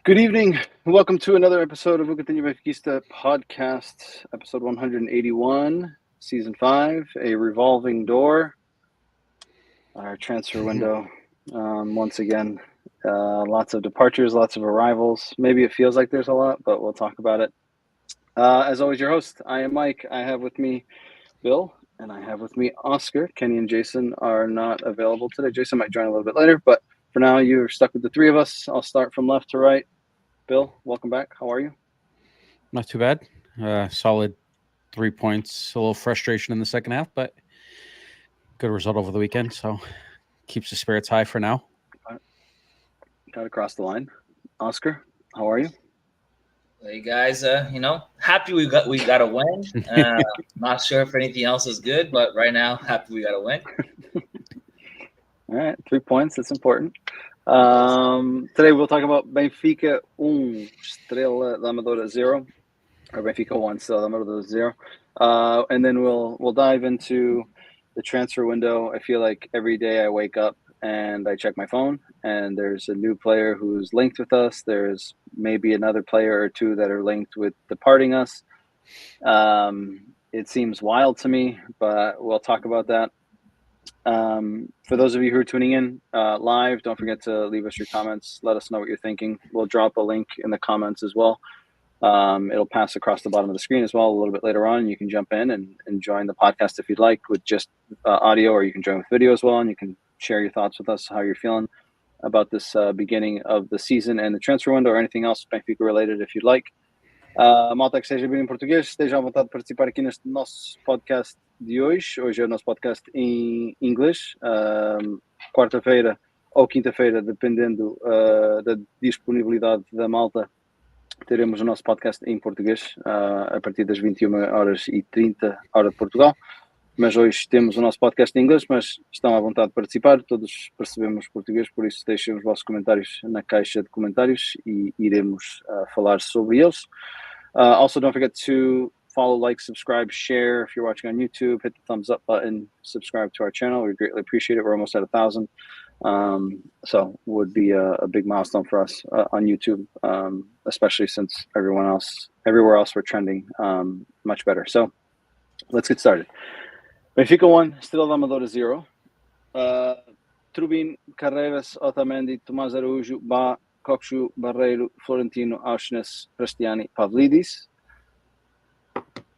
Good evening. Welcome to another episode of Cantinho Benfiquista podcast, episode 181, season 5, a revolving door. Our transfer window, once again, lots of departures, lots of arrivals. Maybe it feels like there's a lot, but we'll talk about it. As always, your host, I am Mike. I have with me Bill, and I have with me Oscar. Kenny and Jason are not available today. Jason might join a little bit later, but for now, you're stuck with the three of us. I'll start from left to right. Bill, welcome back. How are you? Not too bad. Solid 3 points. A little frustration in the second half, but good result over the weekend. So keeps the spirits high for now. Got across the line. Oscar, how are you? Hey guys, happy we got a win. Not sure if anything else is good, but right now, happy we got a win. All right, 3 points. That's important. Today we'll talk about Benfica 1, Estrela da Amadora 0, or Benfica 1, Estrela da Amadora 0. And then we'll dive into the transfer window. I feel like every day I wake up and I check my phone, and there's a new player who's linked with us. There's maybe another player or two that are linked with departing us. It seems wild to me, but we'll talk about that. For those of you who are tuning in live, don't forget to leave us your comments. Let us know what you're thinking. We'll drop a link in the comments as well. It'll pass across the bottom of the screen as well a little bit later on. You can jump in and join the podcast if you'd like with just audio, or you can join with video as well, and you can share your thoughts with us, how you're feeling about this beginning of the season and the transfer window, or anything else Benfica related if you'd like. Malta que seja bem em português, esteja à vontade de participar aqui neste nosso podcast de hoje. Hoje é o nosso podcast em inglês. Quarta-feira ou quinta-feira, dependendo da disponibilidade da malta, teremos o nosso podcast em português a partir das 21h30, hora de Portugal. Mas hoje temos o nosso podcast em inglês, mas estão à vontade de participar. Todos percebemos português, por isso deixem os vossos comentários na caixa de comentários e iremos falar sobre eles. Also, don't forget to follow, like, subscribe, share. If you're watching on YouTube, hit the thumbs up button, subscribe to our channel. We greatly appreciate it. We're almost at 1,000. So would be a big milestone for us on YouTube, especially since everywhere else we're trending much better. So let's get started. Benfica 1, Estrela da Amadora 0. Trubin, Carreiras, Otamendi, Tomás Araújo, Bá, Coxu, Barreiro, Florentino, Auschnes, Cristiani, Pavlidis.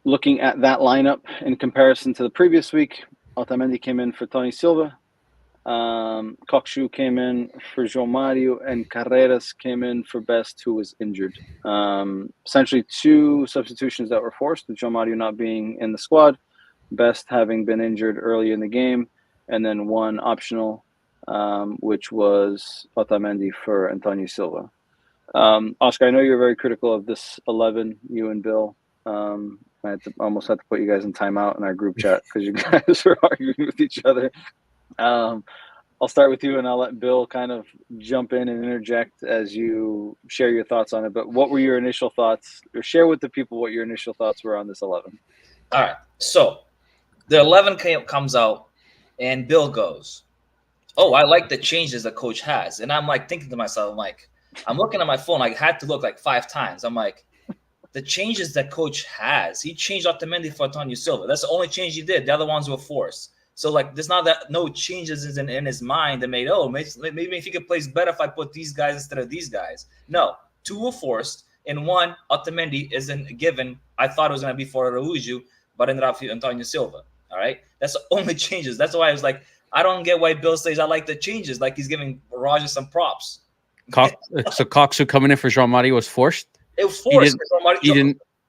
Looking at that lineup in comparison to the previous week, Otamendi came in for Tony Silva, Coxu came in for João Mário, and Carreiras came in for Best, who was injured. Essentially two substitutions that were forced, with João Mário not being in the squad, Best having been injured early in the game, and then one optional, which was Otamendi for Antonio Silva. Oscar, I know you're very critical of this 11, you and Bill. I almost had to put you guys in timeout in our group chat because you guys were arguing with each other. I'll start with you, and I'll let Bill kind of jump in and interject as you share your thoughts on it. But what were your initial thoughts, or share with the people what your initial thoughts were on this 11? All right, so the 11 comes out, and Bill goes, "Oh, I like the changes the coach has." And I'm like thinking to myself, I'm looking at my phone. I had to look like 5 times. I'm like, the changes that coach has, he changed Otamendi for Antonio Silva. That's the only change he did. The other ones were forced. So there's not that no changes in his mind that made, maybe if he could plays better if I put these guys instead of these guys. No, 2 were forced, and 1, Otamendi, isn't given. I thought it was going to be for Araújo, but ended up for Antonio Silva. All right, that's the only changes. That's why I was like, I don't get why Bill says I like the changes, like he's giving Roger some props. So Coxu coming in for João Mário was forced? It was forced.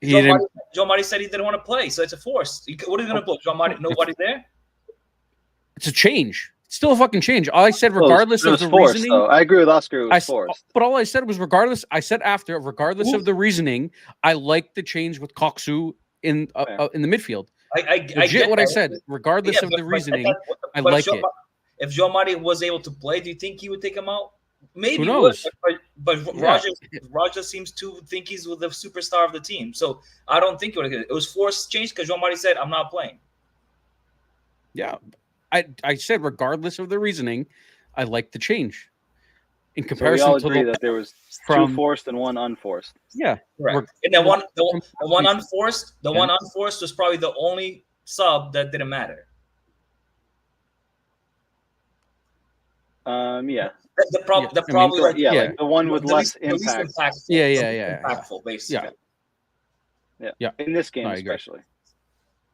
João Mário said he didn't want to play, so it's a force. What are you going to put? João Mário, nobody there? It's a change. It's still a fucking change. All I said, regardless of the forced, reasoning. Though. I agree with Oscar. It was forced. But all I said was regardless. I said after, regardless of the reasoning, I like the change with Coxu in the midfield. I get what I said. Regardless of the reasoning, I like it. If João Mário was able to play, do you think he would take him out? Maybe. Who knows? But Roger seems to think he's the superstar of the team. So I don't think it was forced change because João Mário said, "I'm not playing." Yeah. I said regardless of the reasoning, I like the change. in comparison so we all to agree that there was two forced and one unforced. Yeah, correct. And the one unforced was probably the only sub that didn't matter. Yeah. Like the one with less impact. Impactful, basically. Yeah. In this game, especially.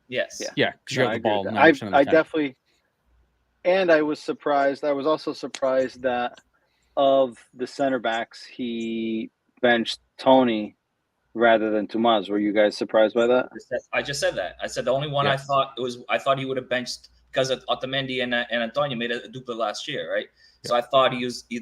Yes. Yeah, because you have the ball. I definitely, and I was surprised. I was also surprised that of the center backs, he benched Tony rather than Tomas. Were you guys surprised by that? I just said that. I said the only one I thought he would have benched because Otamendi and Antonio made a dupla last year, right? So I thought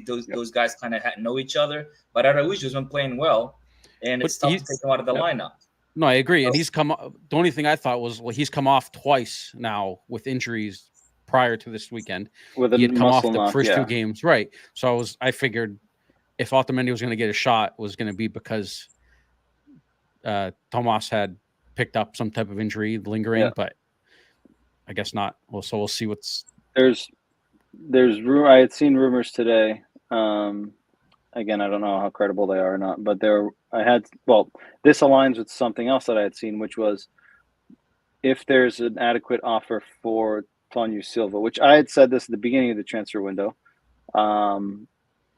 those guys kind of know each other, but Araujo's been playing well, and it's tough to take him out of the lineup. No, I agree. And he's come. The only thing I thought was, he's come off twice now with injuries prior to this weekend. He had come off the first 2 games, right? So I figured if Otamendi was going to get a shot, it was going to be because Tomas had picked up some type of injury lingering, but I guess not. Well, so we'll see what's there's I had seen rumors today. Again, I don't know how credible they are or not, but this aligns with something else that I had seen, which was if there's an adequate offer for Tonio Silva, which I had said this at the beginning of the transfer window.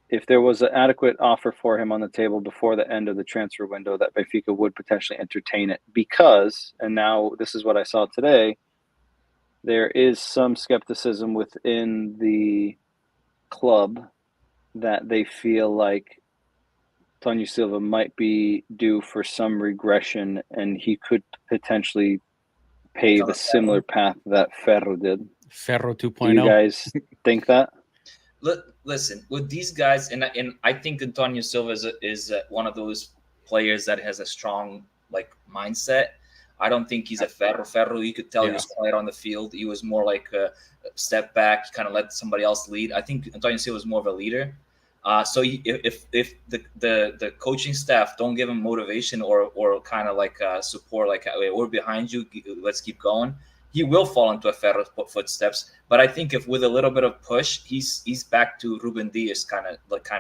If there was an adequate offer for him on the table before the end of the transfer window, that Benfica would potentially entertain it because, and now this is what I saw today, there is some skepticism within the club that they feel like Tonio Silva might be due for some regression, and he could potentially pave a similar path that Ferro did. Ferro 2.0. Do you guys think that? Listen, with these guys, and I think Antonio Silva is one of those players that has a strong mindset. I don't think he's a Ferro. Ferro, you could tell he was quiet on the field. He was more like a step back, kind of let somebody else lead. I think Antonio Silva is more of a leader. So if the coaching staff don't give him motivation or kind of support, we're behind you, let's keep going, he will fall into a Ferro footsteps. But I think if with a little bit of push, he's back to Ruben Dias kind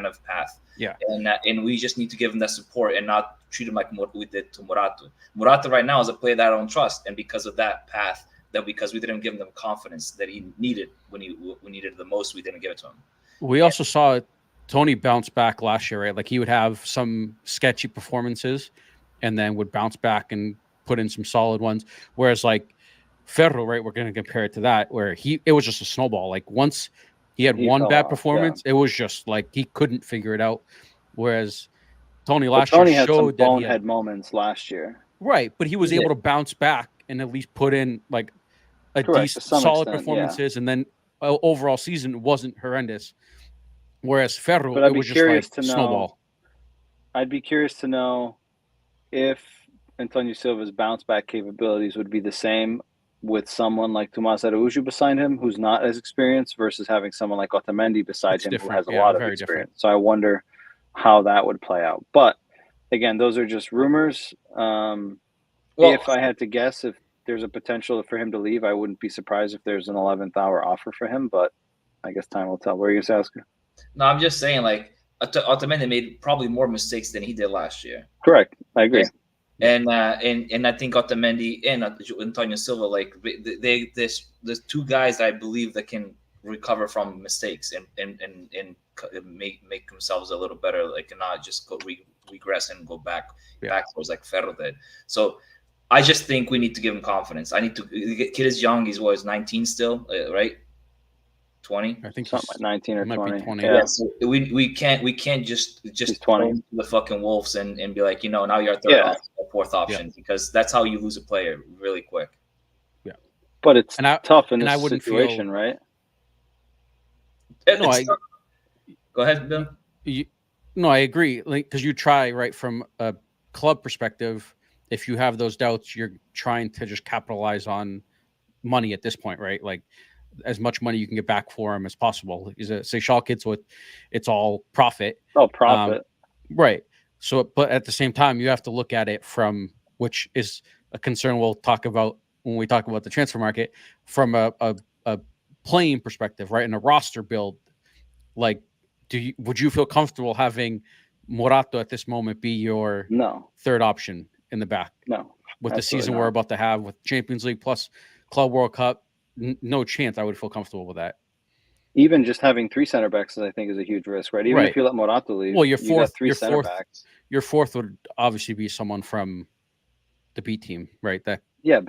of path. Yeah. And we just need to give him that support and not treat him like what we did to Morato. Morato right now is a player that I don't trust, and because of that path, because we didn't give him the confidence that he needed when he needed it the most, we didn't give it to him. We also saw Tony bounce back last year, right? Like he would have some sketchy performances and then would bounce back and put in some solid ones. Whereas Ferro, right, we're going to compare it to that, where it was just a snowball. Like once he had one bad performance, it was just like he couldn't figure it out. Whereas Tony last year had showed some bonehead moments last year. Right, but he was able to bounce back and at least put in decent, solid performances, and then overall season wasn't horrendous. Whereas Ferro, it was just snowball. I'd be curious to know if Antonio Silva's bounce back capabilities would be the same with someone like Tomas Araujo beside him, who's not as experienced, versus having someone like Otamendi beside him, who has a lot of experience. Different. So I wonder how that would play out. But again, those are just rumors. If I had to guess, if there's a potential for him to leave, I wouldn't be surprised if there's an 11th hour offer for him. But I guess time will tell. What are you going to say, Oscar? No, I'm just saying, Otamendi made probably more mistakes than he did last year. Correct. I agree. And I think Otamendi and Antonio Silva, there's two guys that I believe that can recover from mistakes and make themselves a little better, and not just go regress and go backwards like Ferro did. So I just think we need to give him confidence. Kid is young. He's 19 still, right? 20. I think something like 19 or 20. Yeah. So we can't just 20 the fucking Wolves and be like, now you're third or fourth option, because that's how you lose a player really quick. Yeah. But it's tough in this situation, right? Go ahead, Bill. No, I agree. Because you try, right, from a club perspective, if you have those doubts, you're trying to just capitalize on money at this point, right? As much money you can get back for him as possible. Say Schalke, it's all profit. Oh, profit. Right. So, but at the same time, you have to look at it from, which is a concern we'll talk about when we talk about the transfer market, from a playing perspective, right? And a roster build. would you feel comfortable having Morato at this moment be your third option in the back? No. With the season we're about to have with Champions League plus Club World Cup, no chance I would feel comfortable with that. Even just having 3 center backs, I think, is a huge risk, right? Even if you let Morato leave, well, you got 3 center backs. Your fourth would obviously be someone from the B team, right? But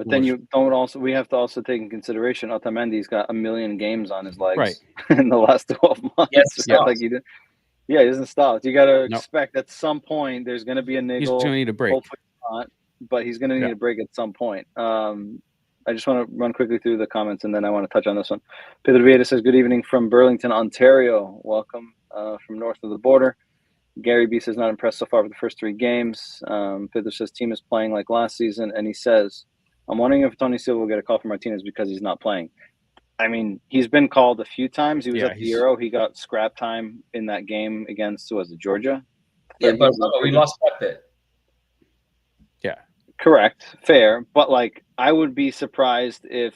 then you don't also. We have to also take in consideration Otamendi's got 1 million games on his legs in the last 12 months. Yes, like he doesn't stop. You got to expect at some point there's going to be a niggle. He's going to need a break. Hopefully not, but he's going to need a break at some point. I just want to run quickly through the comments, and then I want to touch on this one. Pedro Vieira says, good evening from Burlington, Ontario. Welcome from north of the border. Gary B says, not impressed so far with the first 3 games. Pedro says, team is playing like last season. And he says, I'm wondering if Tony Silva will get a call from Martinez because he's not playing. I mean, he's been called a few times. He was at the Euro. He got scrap time in that game against, Georgia? Yeah, but we lost Pepe. Yeah. Correct. Fair. But, I would be surprised if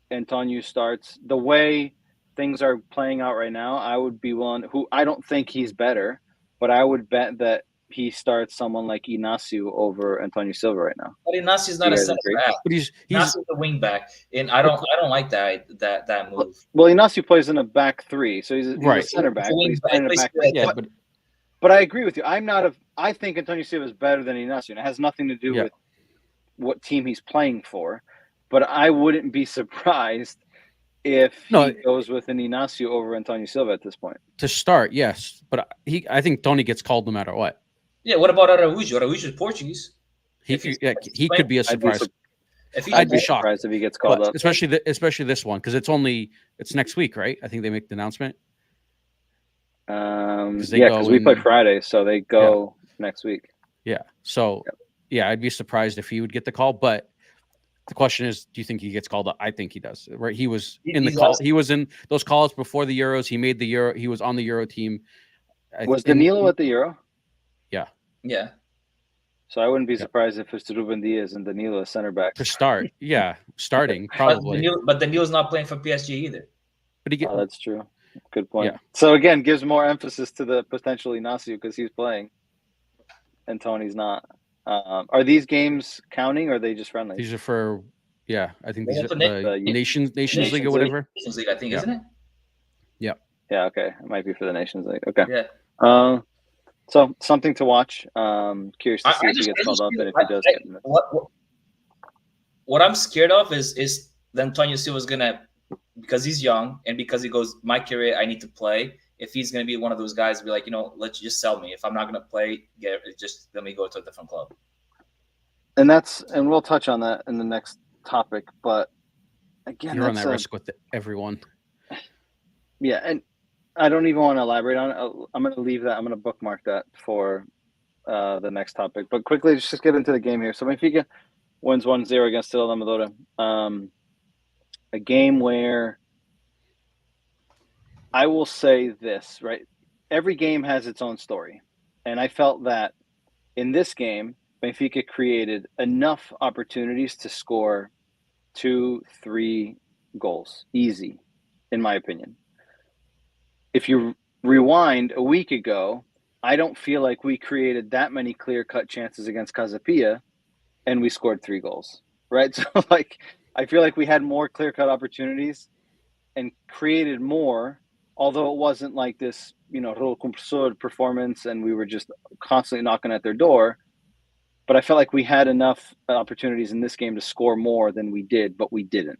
Antonio starts. The way things are playing out right now, I would be willing – I don't think he's better, but I would bet that he starts someone like Inacio over Antonio Silva right now. But Inacio's not a center back. But he's a wing back, and I don't like that move. Well, Inacio plays in a back 3, so he's a center back. He's playing in a back 3. But I agree with you. I think Antonio Silva is better than Inacio, and it has nothing to do with what team he's playing for. But I wouldn't be surprised if he goes with an Inacio over Antonio Silva at this point. To start, yes. But I think Tony gets called no matter what. Yeah, what about Araújo? Araújo is Portuguese. He could be a surprise. I'd be shocked if he gets called up. Especially this one, because it's next week, right? I think they make the announcement. Because we play Friday, so they go next week. Yeah. So, I'd be surprised if he would get the call. But the question is, do you think he gets called up? I think he does. Right? He was in the call. He was in those calls before the Euros. He made the Euro. He was on the Euro team. Was Danilo at the Euro? Yeah. Yeah. So I wouldn't be surprised if it's Ruben Diaz and Danilo as center back. To start. Yeah. Starting, probably. But Danilo's not playing for PSG either. But that's true. Good point. Yeah. So again, gives more emphasis to the potential Inacio because he's playing and Tony's not. Are these games counting or are they just friendly? These are for, I think these are the Nations League or whatever. Nations League, I think, isn't it? Yeah. Yeah, okay. It might be for the Nations League. Okay. Yeah. So something to watch. Curious to see if he gets called up and if he does get in. What I'm scared of is Antonio Silva's gonna, because he's young and because he goes, my career, I need to play. If he's gonna be one of those guys, be like, let's just sell me. If I'm not gonna play, just let me go to a different club. And we'll touch on that in the next topic. But again, you're on that risk with everyone. Yeah, and I don't even want to elaborate on it. I'm going to leave that. I'm going to bookmark that for the next topic. But quickly, just get into the game here. So Benfica wins 1-0 against Estrela da Amadora. A game where I will say this, right? Every game has its own story. And I felt that in this game, Benfica created enough opportunities to score 2-3 goals. Easy, in my opinion. If you rewind a week ago, I don't feel like we created that many clear-cut chances against Casapia, and we scored 3 goals, right? So, I feel like we had more clear-cut opportunities and created more, although it wasn't like this, role compressor performance, and we were just constantly knocking at their door. But I felt like we had enough opportunities in this game to score more than we did, but we didn't.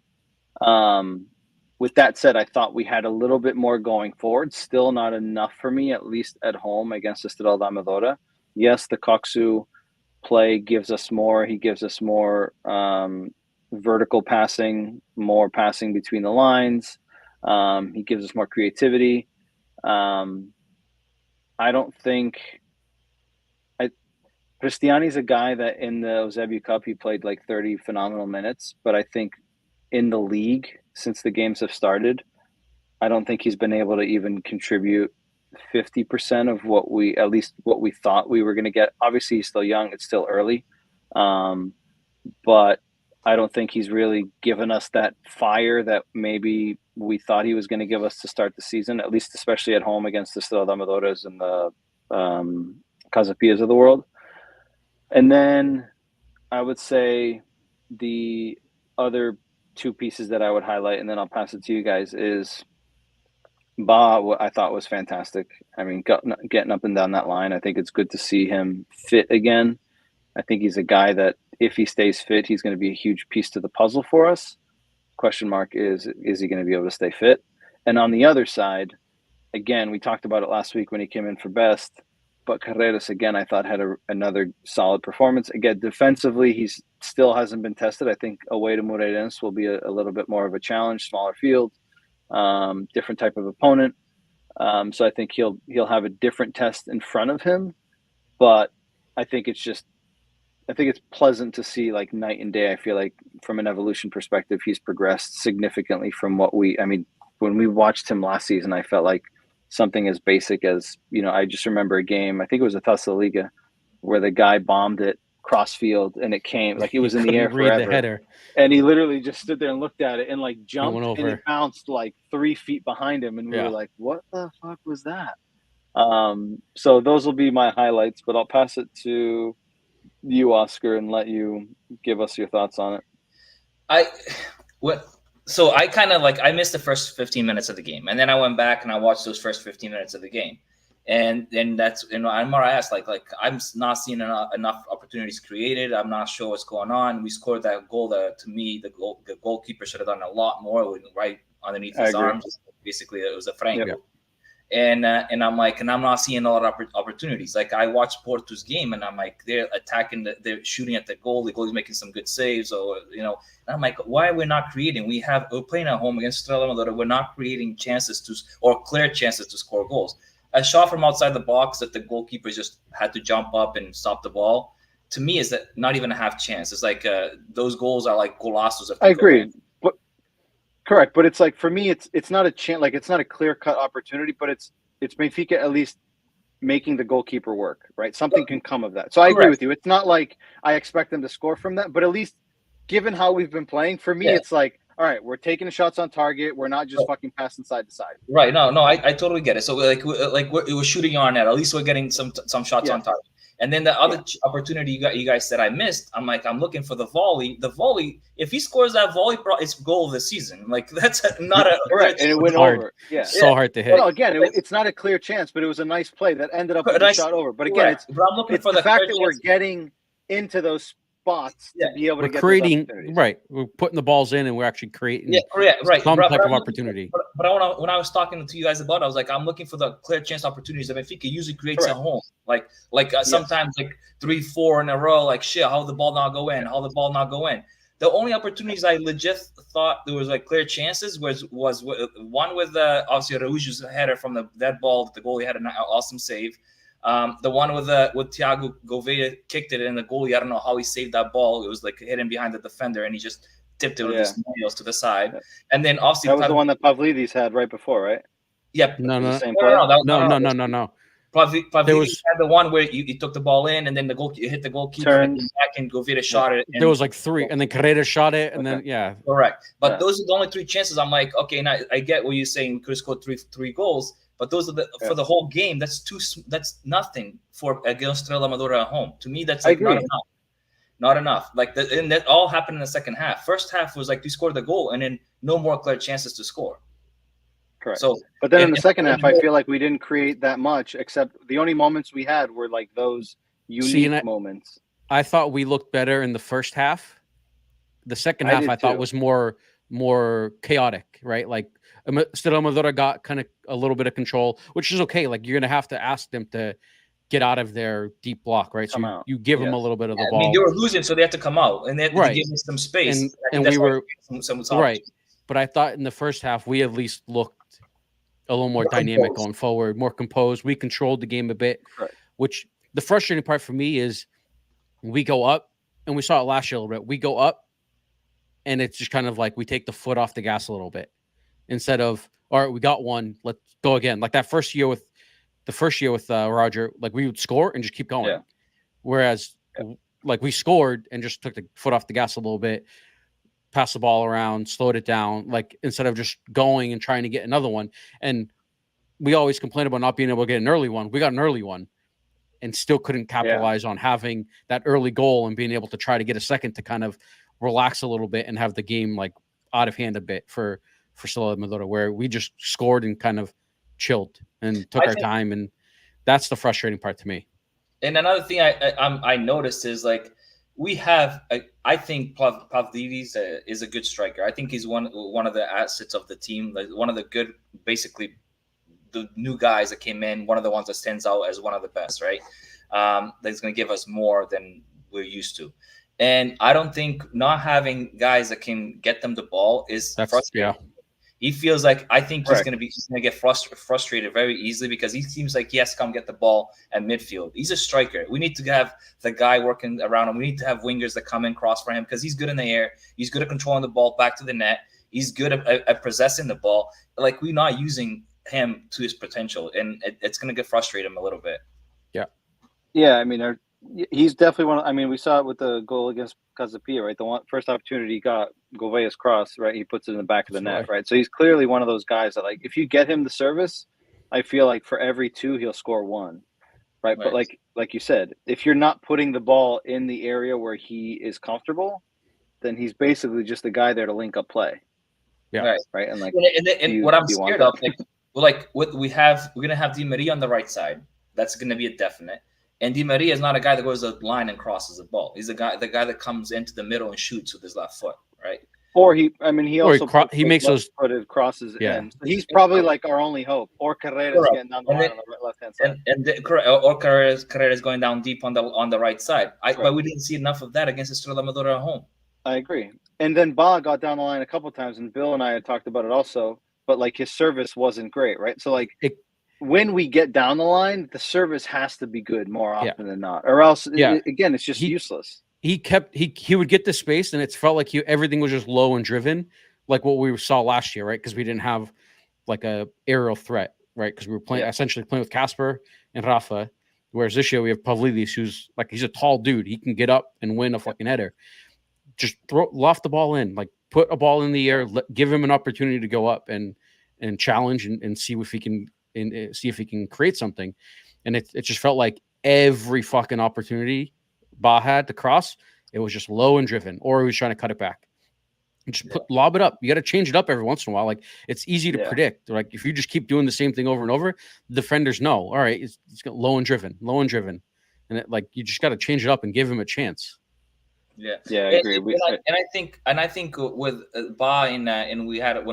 With that said, I thought we had a little bit more going forward. Still not enough for me, at least at home against Estrela da Amadora. Yes, the Coxu play gives us more. He gives us more vertical passing, more passing between the lines. He gives us more creativity. I don't think Cristiani's a guy that in the Eusebio Cup, he played 30 phenomenal minutes. But I think in the league, since the games have started, I don't think he's been able to even contribute 50% of what we thought we were going to get. Obviously, he's still young. It's still early. But I don't think he's really given us that fire that maybe we thought he was going to give us to start the season, at least especially at home against the Estrela da Amadoras and the Casapias of the world. And then I would say the other two pieces that I would highlight, and then I'll pass it to you guys, is Ba, I thought was fantastic. I mean, getting up and down that line, I think it's good to see him fit again. I think he's a guy that if he stays fit, he's going to be a huge piece to the puzzle for us. Question mark is he going to be able to stay fit? And on the other side, again, we talked about it last week when he came in for best, but Carreras, again, I thought had another solid performance. Again, defensively, he still hasn't been tested. I think away to Moreirense will be a little bit more of a challenge, smaller field, different type of opponent. So I think he'll have a different test in front of him, but I think it's pleasant to see, like, night and day. I feel like from an evolution perspective, he's progressed significantly from when we watched him last season, I felt like something as basic as, I just remember a game, I think it was a Taça Liga, where the guy bombed it cross field and it came, like, it was in the air forever. The header. And he literally just stood there and looked at it and, like, jumped and it bounced like 3 feet behind him. And we were like, what the fuck was that? So those will be my highlights, but I'll pass it to you, Oscar, and let you give us your thoughts on it. So I kind of I missed the first 15 minutes of the game, and then I went back and I watched those first 15 minutes of the game, and that's I'm more asked like I'm not seeing enough opportunities created. I'm not sure what's going on. We scored that goal that, to me, the goalkeeper should have done a lot more, right underneath his arms. Basically, it was a franco. Yep. And I'm like, and I'm not seeing a lot of opportunities. Like, I watched Porto's game, and I'm like, they're attacking, they're shooting at the goal. The goalie's making some good saves, or And I'm like, why are we not creating? We're playing at home against Estrela da Amadora. We're not creating chances or clear chances to score goals. A shot from outside the box that the goalkeeper just had to jump up and stop the ball, to me, is that not even a half chance. It's like those goals are like golazos. I agree. Correct, but it's like, for me, it's not a chance, like, it's not a clear-cut opportunity, but it's Benfica at least making the goalkeeper work, right? Something can come of that. So I agree with you. It's not like I expect them to score from that, but at least given how we've been playing, for me, it's like, all right, we're taking the shots on target. We're not just fucking passing side to side. Right. No, I totally get it. So it was shooting on net. At least we're getting some shots on target. And then the other opportunity you guys said I missed, I'm looking for the volley. The volley, if he scores that volley, it's goal of the season. Like, that's not a correct, and it went over. Yeah, so hard to hit. Well, again, it's not a clear chance, but it was a nice play that ended up with a shot over. But again, it's the fact that we're getting into those spots to be able to get creating. Right, we're putting the balls in, and we're actually creating. Some type of opportunity. But when I was talking to you guys about it, I was like, I'm looking for the clear chance opportunities that Benfica usually creates at home. Sometimes 3-4 in a row. Like, shit, how the ball not go in? How the ball not go in? The only opportunities I legit thought there was clear chances was one with obviously Araújo's header from the dead ball. The goalie had an awesome save. The one with Thiago Gouveia kicked it in the goalie. I don't know how he saved that ball. It was hidden behind the defender, and he just tipped it with his nails to the side. Yeah. And then obviously that was the one that Pavlidis had right before, right? Yep. No. No. Pavlidis had the one where he took the ball in, and then the hit the goalkeeper, and back, and Gouveia shot it. There was 3, and then Carrera shot it, and then correct. But those are the only 3 chances. I'm like, okay, now I get what you're saying. We could have scored three goals. But those are for the whole game. That's nothing for against Estrela da Amadora at home. To me, that's not enough. Not enough. And that all happened in the second half. First half was we scored the goal, and then no more clear chances to score. Correct. So, but then in the second half, I feel like we didn't create that much. Except the only moments we had were those unique moments. I thought we looked better in the first half. The second half, I thought, was more chaotic, right? Estrela da Amadora got kind of a little bit of control, which is okay. You're going to have to ask them to get out of their deep block, right? So you give them a little bit of the ball. I mean, they were losing, so they had to come out, and they had to give them some space. And we were some right. But I thought in the first half, we at least looked a little more dynamic going forward, more composed. We controlled the game a bit, which the frustrating part for me is we go up, and we saw it last year a little bit. We go up, and it's just kind of we take the foot off the gas a little bit. Instead of, all right, we got one, let's go again. That first year with Roger, we would score and just keep going. Yeah. Whereas we scored and just took the foot off the gas a little bit. pass the ball around, slowed it down, like instead of just going and trying to get another one. And we always complain about not being able to get an early one. We got an early one and still couldn't capitalize on having that early goal and being able to try to get a second to kind of relax a little bit and have the game like out of hand a bit for Estrela da Amadora, where we just scored and kind of chilled and took our time. And that's the frustrating part to me. And another thing I noticed is like we have. I think Pavlidis is a good striker. I think he's one of the assets of the team. Like one of the good, basically, the new guys that came in. One of the ones that stands out as one of the best. Right, that's going to give us more than we're used to. And I don't think not having guys that can get them the ball is frustrating. Yeah. He feels like I think he's going to get frustrated very easily because he seems like he has to come get the ball at midfield. He's a striker. We need to have the guy working around him. We need to have wingers that come in cross for him because he's good in the air. He's good at controlling the ball back to the net. He's good at possessing the ball. Like we're not using him to his potential, and it's going to get frustrate him a little bit. Yeah. I mean, he's definitely one. I mean, we saw it with the goal against Casapia, right? The first opportunity he got, Gouvea's cross, right? He puts it in the back of the net, right? So he's clearly one of those guys that, like, if you get him the service, I feel like for every two, he'll score one, right? But like you said, if you're not putting the ball in the area where he is comfortable, then he's basically just the guy there to link up play. Yeah. Right. And like, and what I'm scared of, we're gonna have Di Maria on the right side. That's gonna be a definite. And Di Maria is not a guy that goes to the line and crosses the ball. He's the guy that comes into the middle and shoots with his left foot, right? Or he also makes those footed crosses in. So he's probably like our only hope. Or Carrera's getting down the line on the left hand side. Or Carrera's going down deep on the right side. But we didn't see enough of that against Estrela da Amadora at home. I agree. And then Ba got down the line a couple times, and Bill and I had talked about it also. But like his service wasn't great, right? So like when we get down the line, the service has to be good more often than not, or else again it's just useless. He would get the space, and it felt like everything was just low and driven, like what we saw last year, right? Because we didn't have like a aerial threat, right? Because we were essentially playing with Casper and Rafa, whereas this year we have Pavlidis, who's like he's a tall dude, he can get up and win a fucking header. Just loft the ball in, like put a ball in the air, give him an opportunity to go up and challenge and see if he can. And see if he can create something. And it just felt like every fucking opportunity Ba had to cross, it was just low and driven, or he was trying to cut it back. And just lob it up. You got to change it up every once in a while. Like it's easy to predict. Like if you just keep doing the same thing over and over, the defenders know, all right, it's low and driven. And you just got to change it up and give him a chance. Yeah, I agree. And I think with Ba when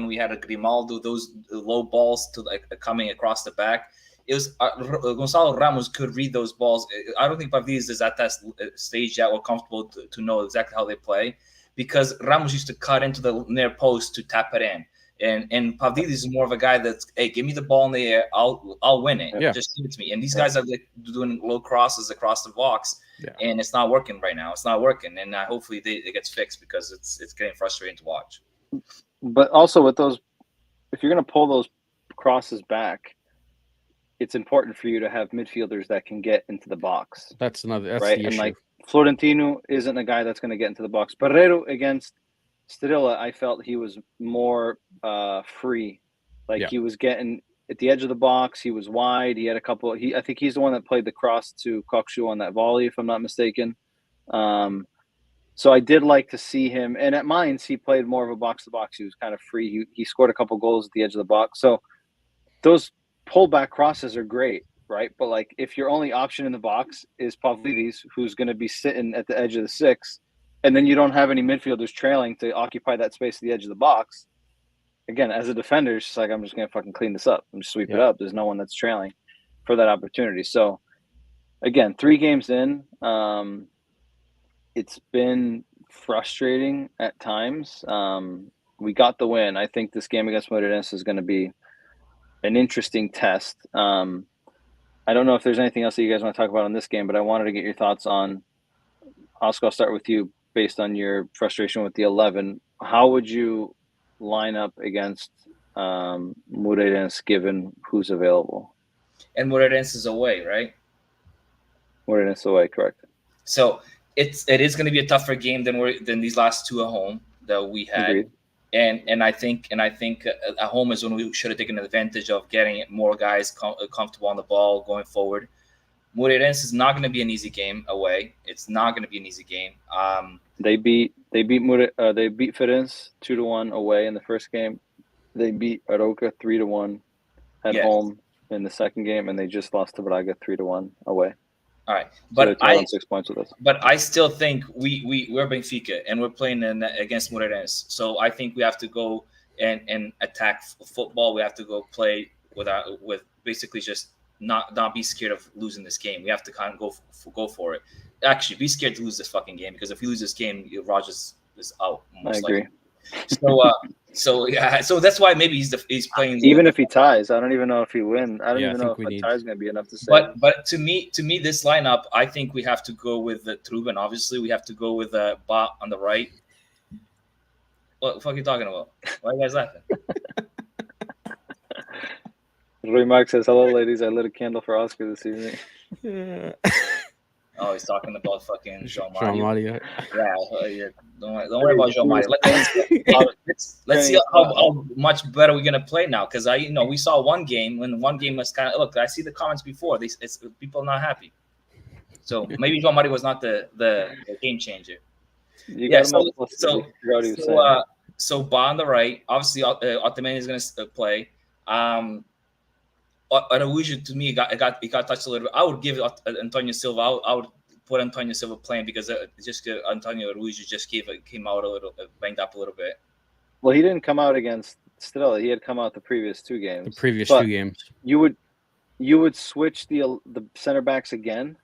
we had a Grimaldo, those low balls to coming across the back, it was Gonzalo Ramos could read those balls. I don't think Pavlidis is at that stage yet or comfortable to know exactly how they play, because Ramos used to cut into the near post to tap it in. And Pavlidis is more of a guy that's, hey, give me the ball in the air, I'll win it. Yeah. Just give it to me. And these guys are doing low crosses across the box, and it's not working right now. It's not working, and hopefully it gets fixed because it's getting frustrating to watch. But also with those, if you're going to pull those crosses back, it's important for you to have midfielders that can get into the box. That's right. The issue. And like Florentino isn't a guy that's going to get into the box. Barreiro against Estrela, I felt he was more free. He was getting at the edge of the box. He was wide. He had a couple. I think he's the one that played the cross to Kokshu on that volley, if I'm not mistaken. So I did like to see him. And at Mainz, he played more of a box-to-box. He was kind of free. He scored a couple goals at the edge of the box. So those pullback crosses are great, right? But like if your only option in the box is Pavlidis, who's going to be sitting at the edge of the six, and then you don't have any midfielders trailing to occupy that space at the edge of the box, again, as a defender, it's just like, I'm just going to fucking clean this up. I'm just sweep it up. There's no one that's trailing for that opportunity. So, again, 3 games in, it's been frustrating at times. We got the win. I think this game against Moreirense is going to be an interesting test. I don't know if there's anything else that you guys want to talk about on this game, but I wanted to get your thoughts on – Oscar, I'll start with you. Based on your frustration with the 11, how would you line up against Moreirense given who's available? And Moreirense is away, right? Moreirense away, correct. So it is going to be a tougher game than these last 2 at home. that we had. Agreed. And I think at home is when we should have taken advantage of getting more guys comfortable on the ball going forward. Moreirense is not going to be an easy game away. It's not going to be an easy game. They beat Firenze 2-1 away in the first game. They beat Aroca 3-1 at home in the second game, and they just lost to Braga 3-1 away. All right, but so on 6 points with us. But I still think we're Benfica and we're playing against Moreirense. So I think we have to go and attack football. We have to go play with basically just not be scared of losing this game. We have to kind of go for it. Actually, be scared to lose this fucking game, because if we lose this game, Rogers is out. I agree. Likely. So that's why maybe he's playing. Even if he ties, I don't even know if he wins. I don't even know if a tie is going to be enough to say. But to me, this lineup, I think we have to go with Truben. Obviously, we have to go with Ba on the right. What the fuck are you talking about? Why are you guys laughing? Roy Mark says, "Hello, ladies. I lit a candle for Oscar this evening." Oh, he's talking about fucking Jean-Marie. Yeah, don't worry about Jean-Marie. Let's see how much better we're gonna play now. Because we saw one game when one game was kind of look. I see the comments before. It's people not happy. So maybe Jean-Marie was not the game changer. So Ba on the right. Obviously, Otamendi is gonna play. Araujo, to me, it got touched a little bit. I would give Antonio Silva. I would put Antonio Silva playing, because Antonio Araujo just came out a little banged up a little bit. Well, he didn't come out against Estrela. He had come out the previous two games. Two games. You would switch the center backs again.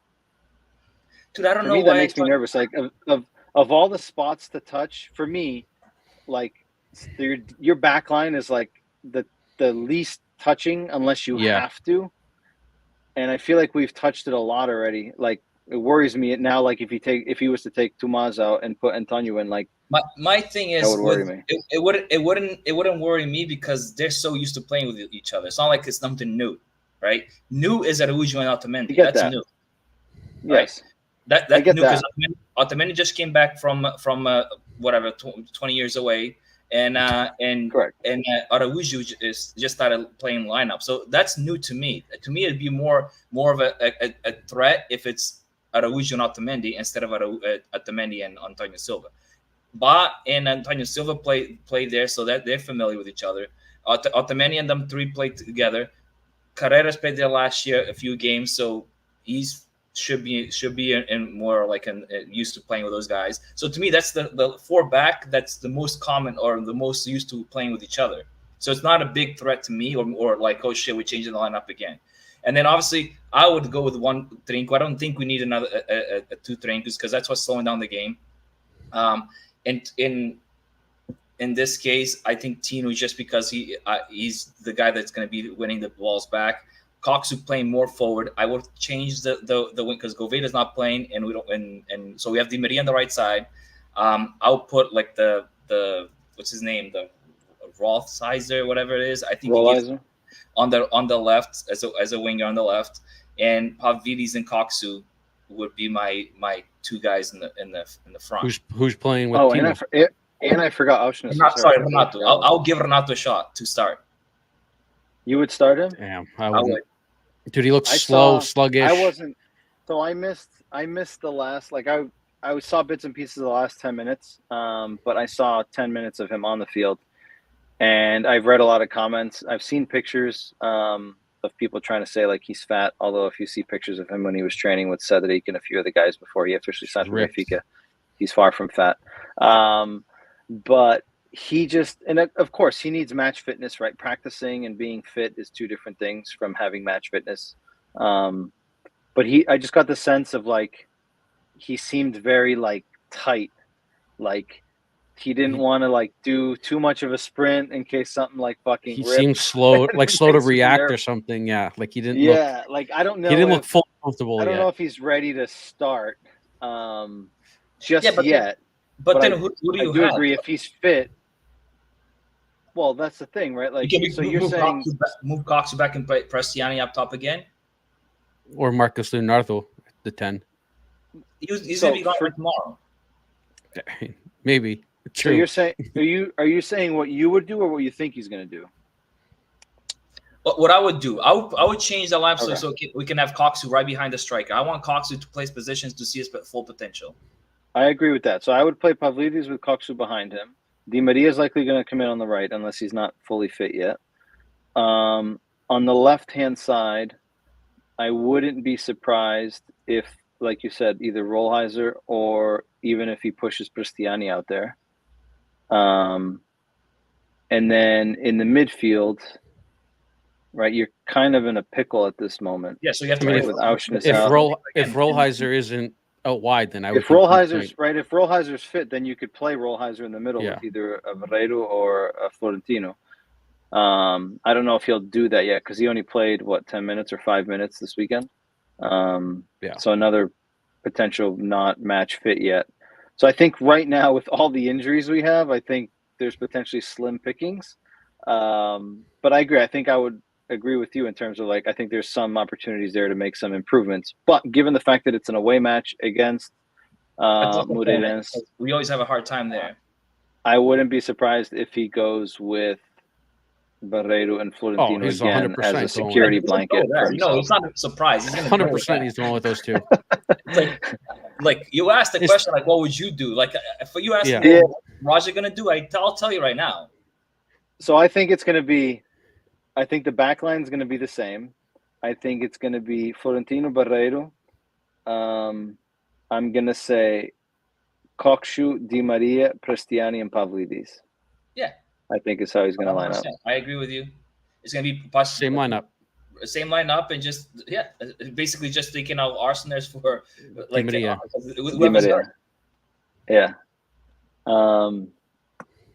Dude, I don't know. For me, that makes me nervous. Like of all the spots to touch, for me, like your back line is like the least touching unless you have to, and I feel like we've touched it a lot already. Like, it worries me now. Like, if he was to take Tomas out and put Antonio in, like, my thing is, that would worry me. It wouldn't worry me, because they're so used to playing with each other. It's not like it's something new, right? New is Araujo and Otamendi. That's new. Yes, right? That's new, because Otamendi just came back from 20 years away. And Araujo just started playing lineup, so that's new to me. To me, it'd be more of a threat if it's Araujo and Otamendi instead of Otamendi and Antonio Silva. Ba and Antonio Silva play there, so that they're familiar with each other. Otamendi and them three played together. Carreras played there last year a few games, so he's should be in more like used to playing with those guys. So to me, that's the four back that's the most common or the most used to playing with each other. So it's not a big threat to me, or like, oh shit, we're changing the lineup again. And then obviously I would go with one Trinco. I don't think we need another two Trincos, because that's what's slowing down the game. And in this case, I think Tino, just because he's the guy that's going to be winning the balls back. Coxu playing more forward. I would change the wing, because Goveda's not playing, and we don't, and so we have Di Maria on the right side. I'll put like the what's his name, the Rothsizer, whatever it is. I think on the left as a winger on the left, and Pavlidis and Coxu would be my two guys in the front. Who's playing with? Tino? And I forgot Auschwitz. Renato. I'll give Renato a shot to start. You would start him? Damn, I would. Dude, he looks sluggish. I wasn't. So I missed the last. Like I saw bits and pieces of the last 10 minutes. But I saw 10 minutes of him on the field, and I've read a lot of comments. I've seen pictures of people trying to say like he's fat. Although if you see pictures of him when he was training with Cedric and a few of the guys before he officially signed for Benfica, he's far from fat. But he just, and of course he needs match fitness, right? Practicing and being fit is two different things from having match fitness. But I just got the sense of like, he seemed very like tight. Like he didn't want to like do too much of a sprint in case something like fucking he seemed slow, like slow to react or something. Yeah. Like he didn't like, I don't know. He didn't look full comfortable. I don't know if he's ready to start yet. But then who do you have? Agree if he's fit. Well, that's the thing, right? Like, so you're saying move Coxu back and press Yanni up top again, or Marcus Leonardo, the 10. He's gonna be gone for tomorrow. Maybe. So you're saying, are you saying what you would do or what you think he's going to do? What I would do, I would change the lineup Okay. so we can have Coxu right behind the striker. I want Coxu to place positions to see his full potential. I agree with that. So I would play Pavlidis with Coxu behind him. Di Maria is likely going to come in on the right unless he's not fully fit yet. On the left-hand side, I wouldn't be surprised if, like you said, either Rollheiser or even if he pushes Cristiani out there. And then in the midfield, right, you're kind of in a pickle at this moment. Yeah, so you have to with Auschwitz if out. If Rollheiser isn't out wide, then I would. If Rollheiser's fit, then you could play Rollheiser in the middle with either a Barreiro or a Florentino. I don't know if he'll do that yet because he only played 10 minutes or 5 minutes this weekend. So another potential not match fit yet. So I think right now with all the injuries we have, I think there's potentially slim pickings. But I agree. I think I would agree with you in terms of I think there's some opportunities there to make some improvements. But given the fact that it's an away match against Moreirense, we always have a hard time there. I wouldn't be surprised if he goes with Barreiro and Florentino again as a security blanket. No, it's not a surprise. He's 100% he's the one with those two. like you asked the question, what would you do? If you ask me what Roger going to do, I'll tell you right now. So I think it's going to be, I think the back line is going to be the same. I think it's going to be Florentino, Barreiro. I'm going to say Coxu, Di Maria, Cristiani, and Pavlidis. Yeah. I think is how he's going to line up. I agree with you. It's going to be same lineup, and just basically just taking out Arsenal's for Di Maria. Di Maria. Yeah.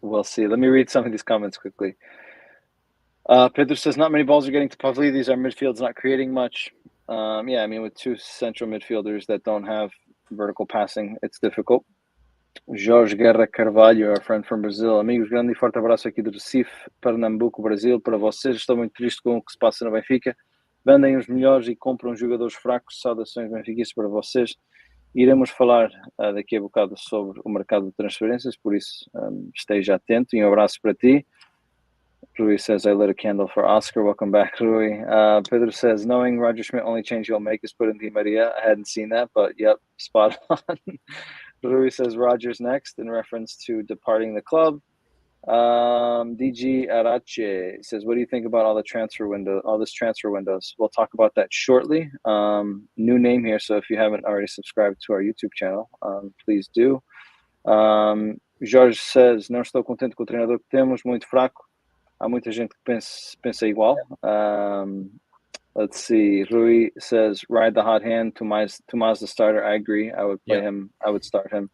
We'll see. Let me read some of these comments quickly. Pedro says not many balls are getting to Pavlidis. Our midfield's not creating much. With two central midfielders that don't have vertical passing, it's difficult. Jorge Guerra Carvalho, our friend from Brazil. Amigos, grande e forte abraço aqui do Recife, Pernambuco, Brasil. Para vocês, estou muito triste com o que se passa no Benfica. Vendem os melhores e compram jogadores fracos. Saudações benfiquistas para vocês. Iremos falar daqui a bocado sobre o mercado de transferências, por isso esteja atento. E um abraço para ti. Rui says, I lit a candle for Oscar. Welcome back, Rui. Pedro says, knowing Roger Schmidt, only change he'll make is put in Di Maria. I hadn't seen that, but yep, spot on. Rui says Roger's next in reference to departing the club. DG Arache says, what do you think about all this transfer windows? We'll talk about that shortly. New name here, so if you haven't already subscribed to our YouTube channel, please do. Jorge says, não estou contente com o treinador que temos, muito fraco. Há muita gente que pensa igual. Let's see. Rui says, ride the hot hand. Tomas the starter. I agree. I would play him. I would start him.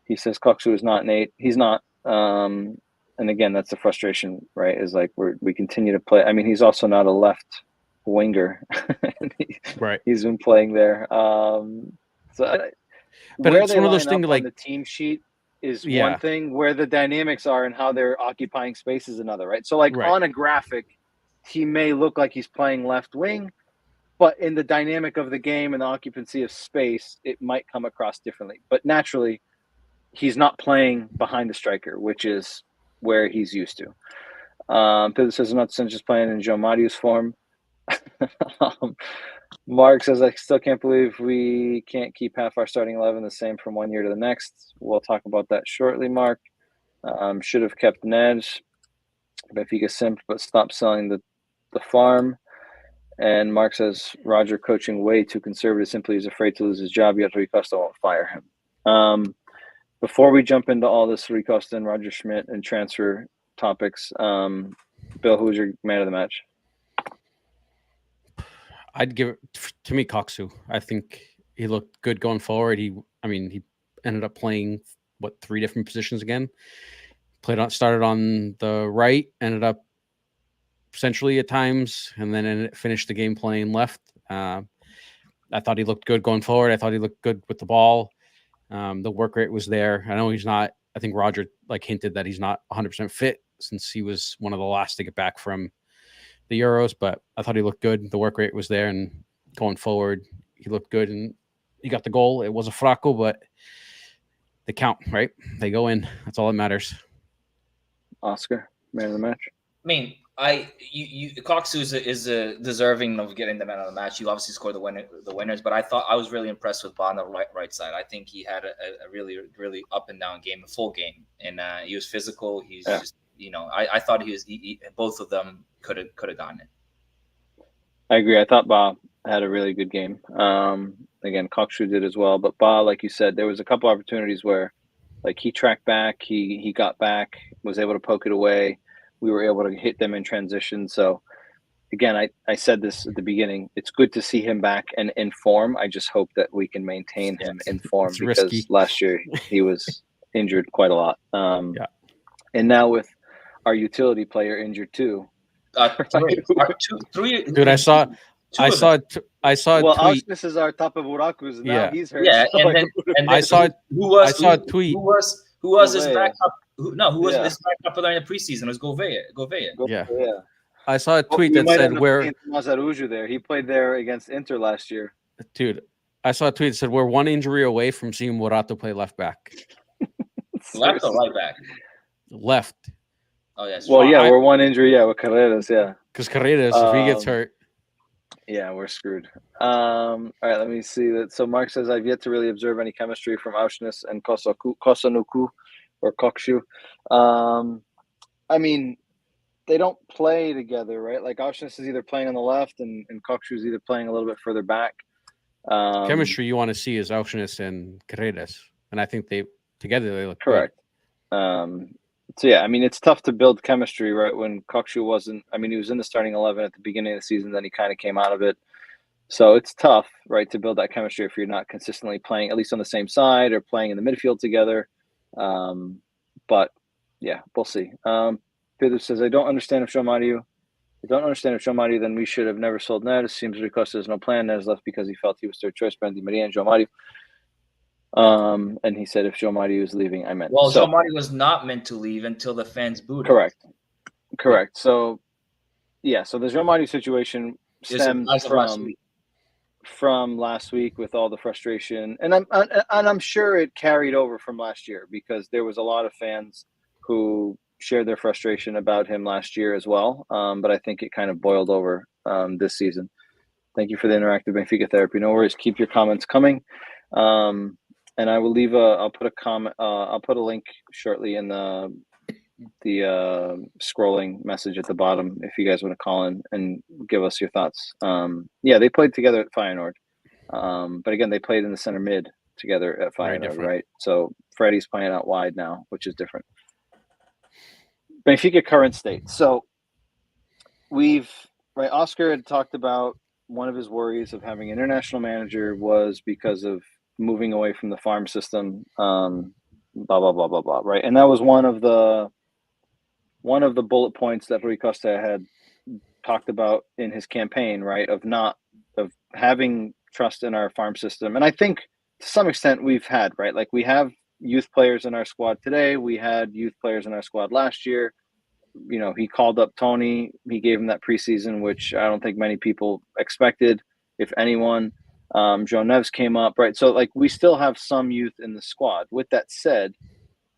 He says Coxu is not Nate. He's not. And again, that's the frustration, right? Is we continue to play. I mean, he's also not a left winger. Right. He's been playing there. But it's one of those things on the team sheet is one thing, where the dynamics are and how they're occupying space is another, right? So on a graphic, he may look like he's playing left wing, but in the dynamic of the game and the occupancy of space, it might come across differently. But naturally, he's not playing behind the striker, which is where he's used to. Pedro says, not just playing in João Mario's form. Mark says, I still can't believe we can't keep half our starting 11 the same from one year to the next. We'll talk about that shortly, Mark. Should have kept Ned. Benfica simped, but stopped selling the farm. And Mark says, Roger coaching way too conservative. Simply he's afraid to lose his job, yet Rui Costa won't fire him. Before we jump into all this Rui Costa and Roger Schmidt and transfer topics, Bill, who was your man of the match? I'd give it to me, Coxu. I think he looked good going forward. He ended up playing 3 different positions again. Started on the right, ended up centrally at times, and then finished the game playing left. I thought he looked good going forward. I thought he looked good with the ball. The work rate was there. I know he's not. I think Roger hinted that he's not 100% fit since he was one of the last to get back from the Euros, but I thought he looked good. The work rate was there, and going forward, he looked good, and he got the goal. It was a fraco, but they count, right? They go in. That's all that matters. Oscar, man of the match. I mean, Koksu is deserving of getting the man of the match. You obviously scored the winners, but I was really impressed with Ba on the right side. I think he had a really up and down game, a full game, and he was physical. He's just I thought both of them could have gotten it. I agree. I thought Ba had a really good game. Again, Kokshu did as well, but Ba, like you said, there was a couple opportunities where, like, he tracked back, he got back, was able to poke it away. We were able to hit them in transition. So, again, I said this at the beginning. It's good to see him back and in form. I just hope that we can maintain him in form because risky. last year he was injured quite a lot. And now with our utility player injured too. Three. Dude, I saw a tweet. Auschwitz is our top of Urakus. Now he's hurt. Yeah, and then I saw a tweet. Who was his backup? Who was his backup during the preseason? It was Govea. Yeah. I saw a tweet that said where Mazaruju there. He played there against Inter last year. Dude, I saw a tweet that said we're one injury away from seeing Morato play left back. Left or right back? Left. Oh yes. Well, we're one injury. Yeah, with Carreras. Yeah. Because Carreras, if he gets hurt. Yeah, we're screwed. All right, let me see that. So Mark says, I've yet to really observe any chemistry from Auschwitz and Kosanuku or Kokshu. I mean, they don't play together, right? Like Auschwitz is either playing on the left and Kokshu is either playing a little bit further back. Chemistry you want to see is Auschwitz and Carreras. And I think they look correct. Good. So, yeah, I mean, it's tough to build chemistry, right? When Kokshu wasn't, I mean, he was in the starting 11 at the beginning of the season, then he kind of came out of it. So it's tough, right, to build that chemistry if you're not consistently playing, at least on the same side or playing in the midfield together. But, yeah, we'll see. Pedro says, I don't understand if João Mario, then we should have never sold Ned. It seems Ricosta has no plan. Ned left because he felt he was third choice, Di Maria and João Mario. And he said if João Mario is leaving, I meant. Well, João Mario was not meant to leave until the fans booed him. Correct. So, yeah. So the João Mario situation stems from last week with all the frustration, and I'm sure it carried over from last year because there was a lot of fans who shared their frustration about him last year as well. But I think it kind of boiled over this season. Thank you for the interactive Benfica therapy. No worries. Keep your comments coming. And I will leave I'll put a comment. I'll put a link shortly in the scrolling message at the bottom if you guys want to call in and give us your thoughts. They played together at Feyenoord, but again, they played in the center mid together at Feyenoord, right? So Freddie's playing out wide now, which is different. Benfica current state. So Oscar had talked about one of his worries of having an international manager was because of moving away from the farm system, blah blah blah blah blah, right? And that was one of the bullet points that Rui Costa had talked about in his campaign, right? Of having trust in our farm system, and I think to some extent we've had, right? Like we have youth players in our squad today. We had youth players in our squad last year. You know, he called up Tony. He gave him that preseason, which I don't think many people expected, if anyone. João Neves came up, right? So, like, we still have some youth in the squad. With that said,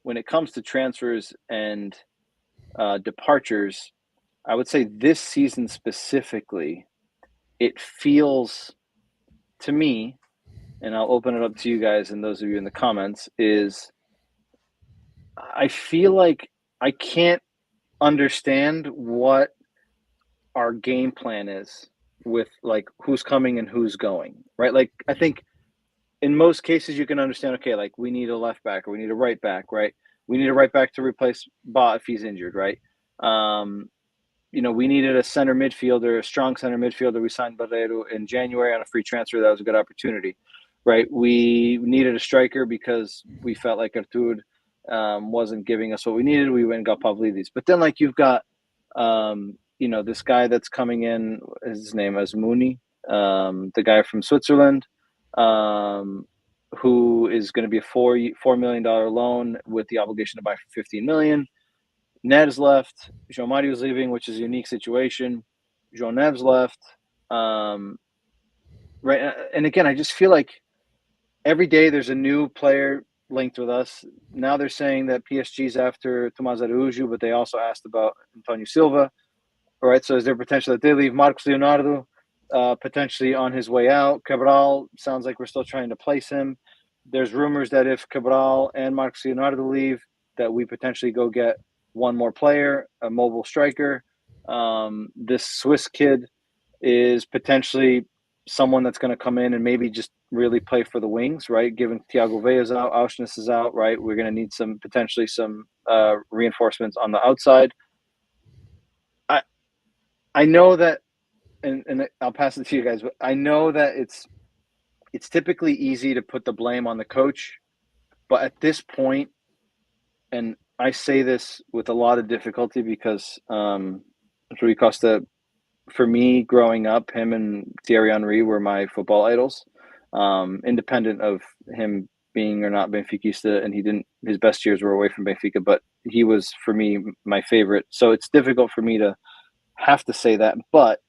when it comes to transfers and departures, I would say this season specifically, it feels to me, and I'll open it up to you guys and those of you in the comments, is I feel like I can't understand what our game plan is with like who's coming and who's going, right? Like I think in most cases you can understand, okay, like we need a left back or we need a right back, right? We need a right back to replace Ba if he's injured, right? We needed a center midfielder, a strong center midfielder. We signed Barreiro in January on a free transfer. That was a good opportunity, right? We needed a striker because we felt like Artur wasn't giving us what we needed. We went and got Pavlidis. But then like you've got this guy that's coming in, his name is Mooney, the guy from Switzerland, who is going to be a $4 million loan with the obligation to buy for $15 million. Ned is left. João Mario is leaving, which is a unique situation. João Neves left. Right. And again, I just feel like every day there's a new player linked with us. Now they're saying that PSG's after Tomás Araújo, but they also asked about Antonio Silva. All right, so is there potential that they leave Marcos Leonardo potentially on his way out? Cabral sounds like we're still trying to place him. There's rumors that if Cabral and Marcos Leonardo leave, that we potentially go get one more player, a mobile striker. This Swiss kid is potentially someone that's going to come in and maybe just really play for the wings, right? Given Thiago Vea's out, Auschnitz is out, right? We're going to need potentially some reinforcements on the outside. I know that, and I'll pass it to you guys, but I know that it's typically easy to put the blame on the coach, but at this point, and I say this with a lot of difficulty because Rui Costa, for me, growing up, him and Thierry Henry were my football idols, independent of him being or not Benfiquista, and his best years were away from Benfica, but he was, for me, my favorite. So it's difficult for me to have to say that, but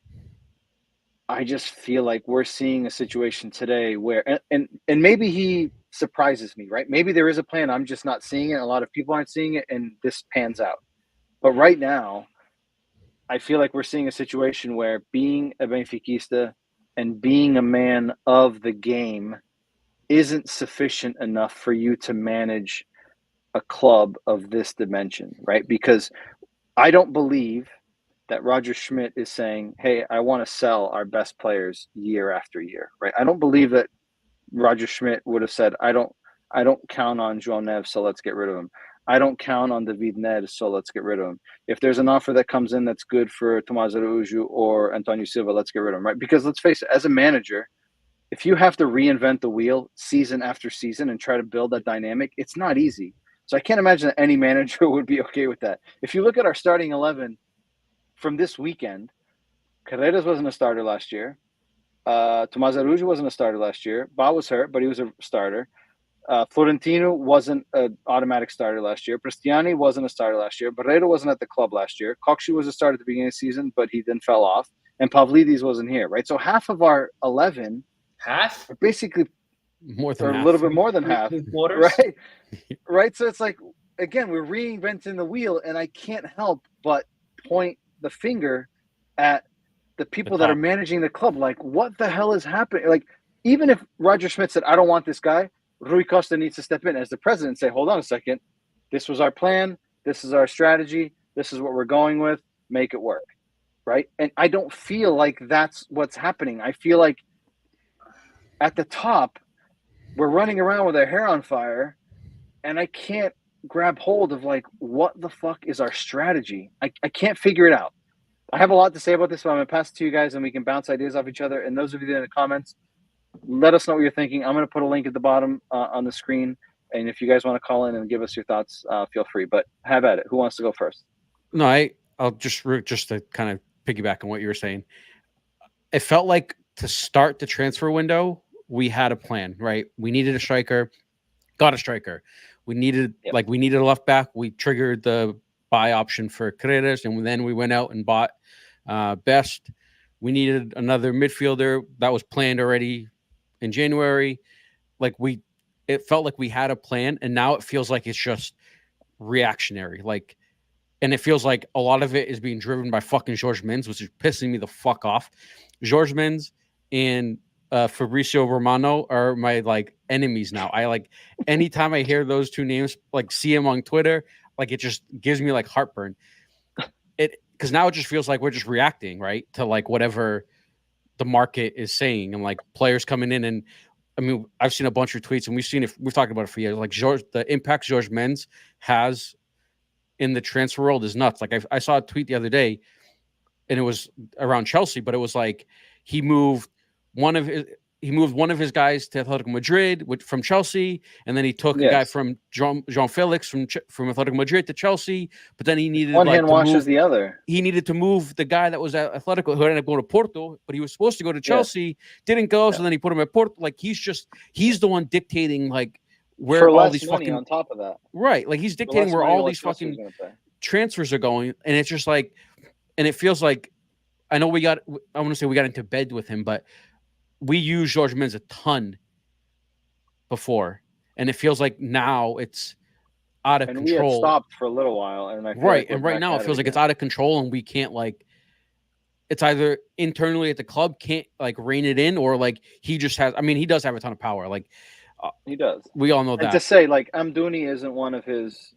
I just feel like we're seeing a situation today where, and maybe he surprises me, right? Maybe there is a plan. I'm just not seeing it. A lot of people aren't seeing it, and this pans out. But right now, I feel like we're seeing a situation where being a Benfiquista and being a man of the game isn't sufficient enough for you to manage a club of this dimension, right? Because I don't believe that Roger Schmidt is saying, hey, I want to sell our best players year after year, right? I don't believe that Roger Schmidt would have said, I don't count on João Neves, so let's get rid of him. I don't count on David Neres, so let's get rid of him. If there's an offer that comes in that's good for Tomás Araújo or Antonio Silva, let's get rid of him, right? Because let's face it, as a manager, if you have to reinvent the wheel season after season and try to build that dynamic, it's not easy. So I can't imagine that any manager would be okay with that. If you look at our starting 11 from this weekend, Carreras wasn't a starter last year. Tomás Araújo wasn't a starter last year. Ba was hurt, but he was a starter. Florentino wasn't an automatic starter last year. Cristiani wasn't a starter last year. Barreiro wasn't at the club last year. Kokshi was a starter at the beginning of the season, but he then fell off. And Pavlidis wasn't here, right? So half of our 11 are basically more than or half. a little bit more than half, quarters. right? Right. So it's like, again, we're reinventing the wheel, and I can't help but point the finger at the people that are managing the club. Like, what the hell is happening? Like, even if Roger Schmidt said, I don't want this guy, Rui Costa needs to step in as the president and say, hold on a second. This was our plan. This is our strategy. This is what we're going with. Make it work. Right. And I don't feel like that's what's happening. I feel like at the top, we're running around with our hair on fire, and I can't grab hold of, like, what the fuck is our strategy? I can't figure it out. I have a lot to say about this, but I'm going to pass it to you guys, and we can bounce ideas off each other. And those of you that are in the comments, let us know what you're thinking. I'm going to put a link at the bottom on the screen. And if you guys want to call in and give us your thoughts, feel free. But have at it. Who wants to go first? No, I'll just to kind of piggyback on what you were saying. It felt like to start the transfer window, we had a plan, right? We needed a striker, got a striker. We needed we needed a left back. We triggered the buy option for Carreras, and then we went out and bought Best. We needed another midfielder that was planned already in January. It felt like we had a plan, and now it feels like it's just reactionary. And it feels like a lot of it is being driven by fucking Jorge Mendes, which is pissing me the fuck off. Jorge Mendes and Fabrizio Romano are my enemies now. Anytime I hear those two names, see them on Twitter, it just gives me heartburn. Because now it just feels like we're just reacting, right, to whatever the market is saying, and players coming in. And I mean, I've seen a bunch of tweets, and we've talked about it for years. The impact Jorge Mendes has in the transfer world is nuts. I saw a tweet the other day, and it was around Chelsea, but it was he moved one of his guys to Atletico Madrid from Chelsea, and then he took a guy from Jean Felix from Atletico Madrid to Chelsea. But then he needed one hand washes the other. He needed to move the guy that was at Atletico, who ended up going to Porto, but he was supposed to go to Chelsea, didn't go, so then he put him at Porto. He's the one dictating where for all these money fucking on top of that. Right, he's dictating where all these fucking transfers are going, and it's just and it feels like I know we got into bed with him, but we used Jorge Mendes a ton before, and it feels like now it's out of And control. we had stopped for a little while, and I feel right. like And right now it feels like it's out of control, and we can't like. It's either internally at the club can't like rein it in, or like he just has. I mean, he does have a ton of power. Like he does. We all know And that. to say like Amdouni isn't one of his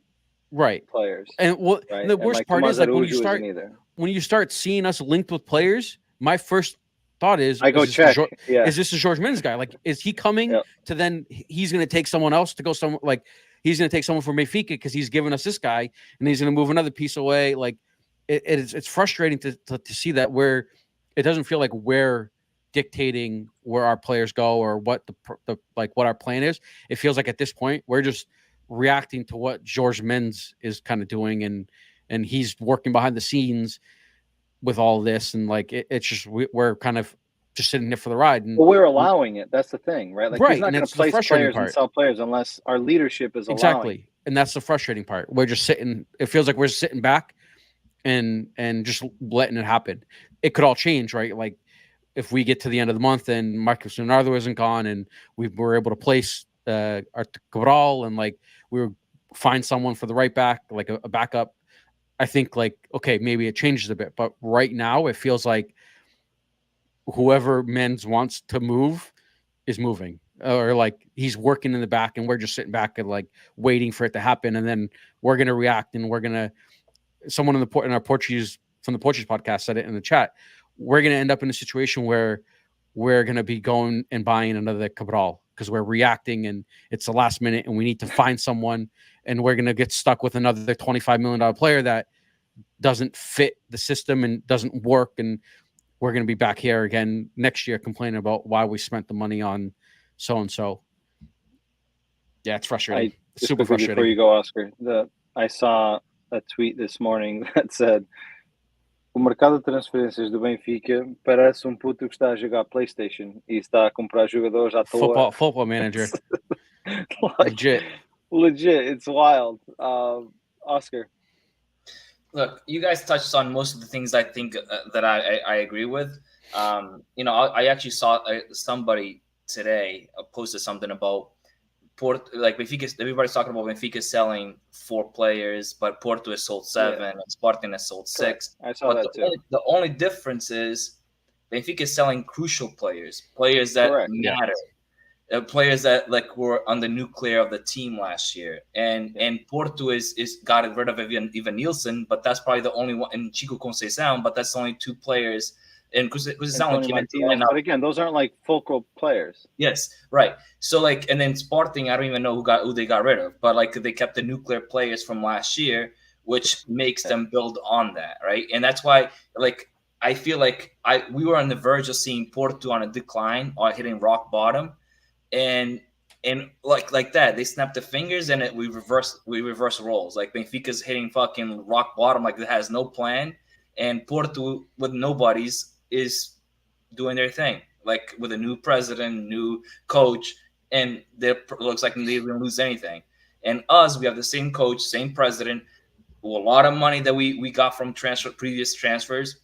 players, and what right? the worst part is like when you you start seeing us linked with players, my first thought is I go check. Is this a George Mendes guy? Like, is he coming to then he's going to take someone else to go somewhere? Like, he's going to take someone from Benfica because he's given us this guy, and he's going to move another piece away. Like, it's frustrating to see that where it doesn't feel like we're dictating where our players go or what the like what our plan is. It feels like at this point we're just reacting to what George Mendes is kind of doing, and he's working behind the scenes with all this, and like it's just we're kind of just sitting here for the ride. And we're allowing it. That's the thing, right? Like he's not going to place players and sell players unless our leadership is allowing. And that's the frustrating part. We're just sitting. It feels like we're sitting back and just letting it happen. It could all change, right? Like if we get to the end of the month and Marcus Leonardo isn't gone, and we were able to place our Cabral, and like we were find someone for the right back, like a backup. I think like, okay, maybe it changes a bit, but right now it feels like whoever Mendes wants to move is moving, or like he's working in the back and we're just sitting back and like waiting for it to happen. And then we're going to react, and we're going to, someone in our Portuguese from the Portuguese podcast said it in the chat. We're going to end up in a situation where we're going to be going and buying another Cabral because we're reacting and it's the last minute and we need to find someone, and we're going to get stuck with another $25 million player that doesn't fit the system and doesn't work. And we're going to be back here again next year complaining about why we spent the money on so-and-so. Yeah, it's frustrating. It's super frustrating. Before you go, Oscar, I saw a tweet this morning that said o mercado de transferências do Benfica parece puto que está a jogar PlayStation e está a comprar jogadores à toa. Football manager. Legit. It's wild. Oscar. Look, you guys touched on most of the things I think that I agree with. I actually saw somebody today posted something about Porto. Like Benfica, everybody's talking about Benfica selling 4 players, but Porto has sold 7 and Sporting has sold 6. I saw that too. The only difference is Benfica is selling crucial players that matter. Players that like were on the nuclear of the team last year, and Porto is got rid of Ivan Nielsen, but that's probably the only one, and Chico Conceição, but that's only 2 players. And Conceição came in, but again, those aren't like focal players. Yes, right. So like, and then Sporting, I don't even know who they got rid of, but like they kept the nuclear players from last year, which makes them build on that, right? And that's why, like, I feel like we were on the verge of seeing Porto on a decline or hitting rock bottom. And like that, they snap the fingers and we reverse roles. Like Benfica's hitting fucking rock bottom, like it has no plan, and Porto with nobodies is doing their thing, like with a new president, new coach, and it looks like they didn't lose anything. And us, we have the same coach, same president, a lot of money that we got from previous transfers,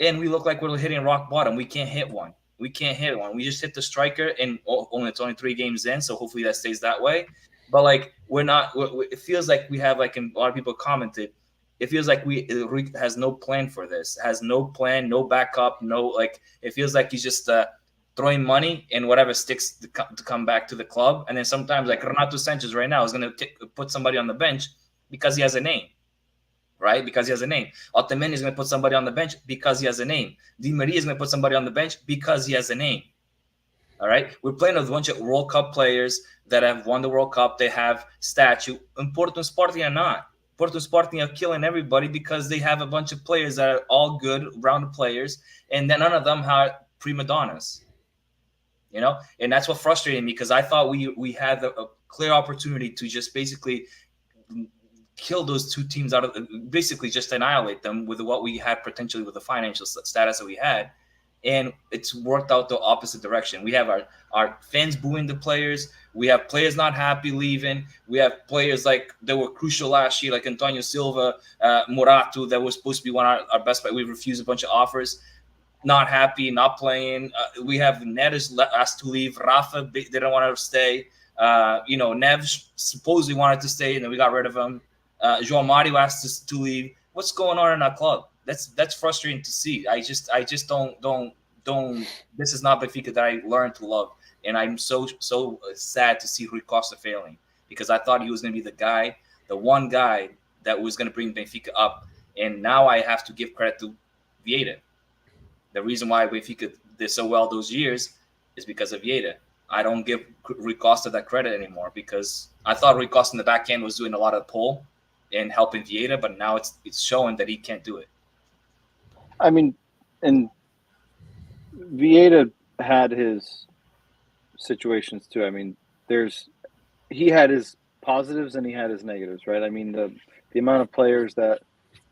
and we look like we're hitting rock bottom. We can't hit one. We just hit the striker, and it's only 3 games in, so hopefully that stays that way. But like it feels like we have, like, a lot of people commented, it feels like it has no plan for this, has no plan, no backup, no, like, it feels like he's just throwing money and whatever sticks to come back to the club. And then sometimes, like Renato Sanchez right now is going to put somebody on the bench because he has a name. Right? Because he has a name. Otamendi is going to put somebody on the bench because he has a name. Di Maria is going to put somebody on the bench because he has a name. All right? We're playing with a bunch of World Cup players that have won the World Cup. They have statue. And Porto and Sporting are not. Porto and Sporting are killing everybody because they have a bunch of players that are all good, rounded players, and then none of them are prima donnas. You know? And that's what frustrated me, because I thought we had a clear opportunity to just basically kill those 2 teams out of, basically just annihilate them with what we had potentially with the financial status that we had. And it's worked out the opposite direction. We have our fans booing the players. We have players not happy leaving. We have players like that were crucial last year, like Antonio Silva, Morato, that was supposed to be one of our best players. We refused a bunch of offers. Not happy, not playing. We have Neres asked to leave. Rafa didn't want to stay. Neves supposedly wanted to stay, and then we got rid of him. João Mario asked us to leave. What's going on in our club? That's frustrating to see. I just don't. This is not Benfica that I learned to love, and I'm so sad to see Rui Costa failing, because I thought he was going to be the one guy that was going to bring Benfica up, and now I have to give credit to Vieira. The reason why Benfica did so well those years is because of Vieira. I don't give Rui Costa that credit anymore, because I thought Rui Costa in the back end was doing a lot of pull and helping Vieira, but now it's showing that he can't do it. I mean, and Vieira had his situations too. I mean, he had his positives and he had his negatives, right? I mean, the amount of players that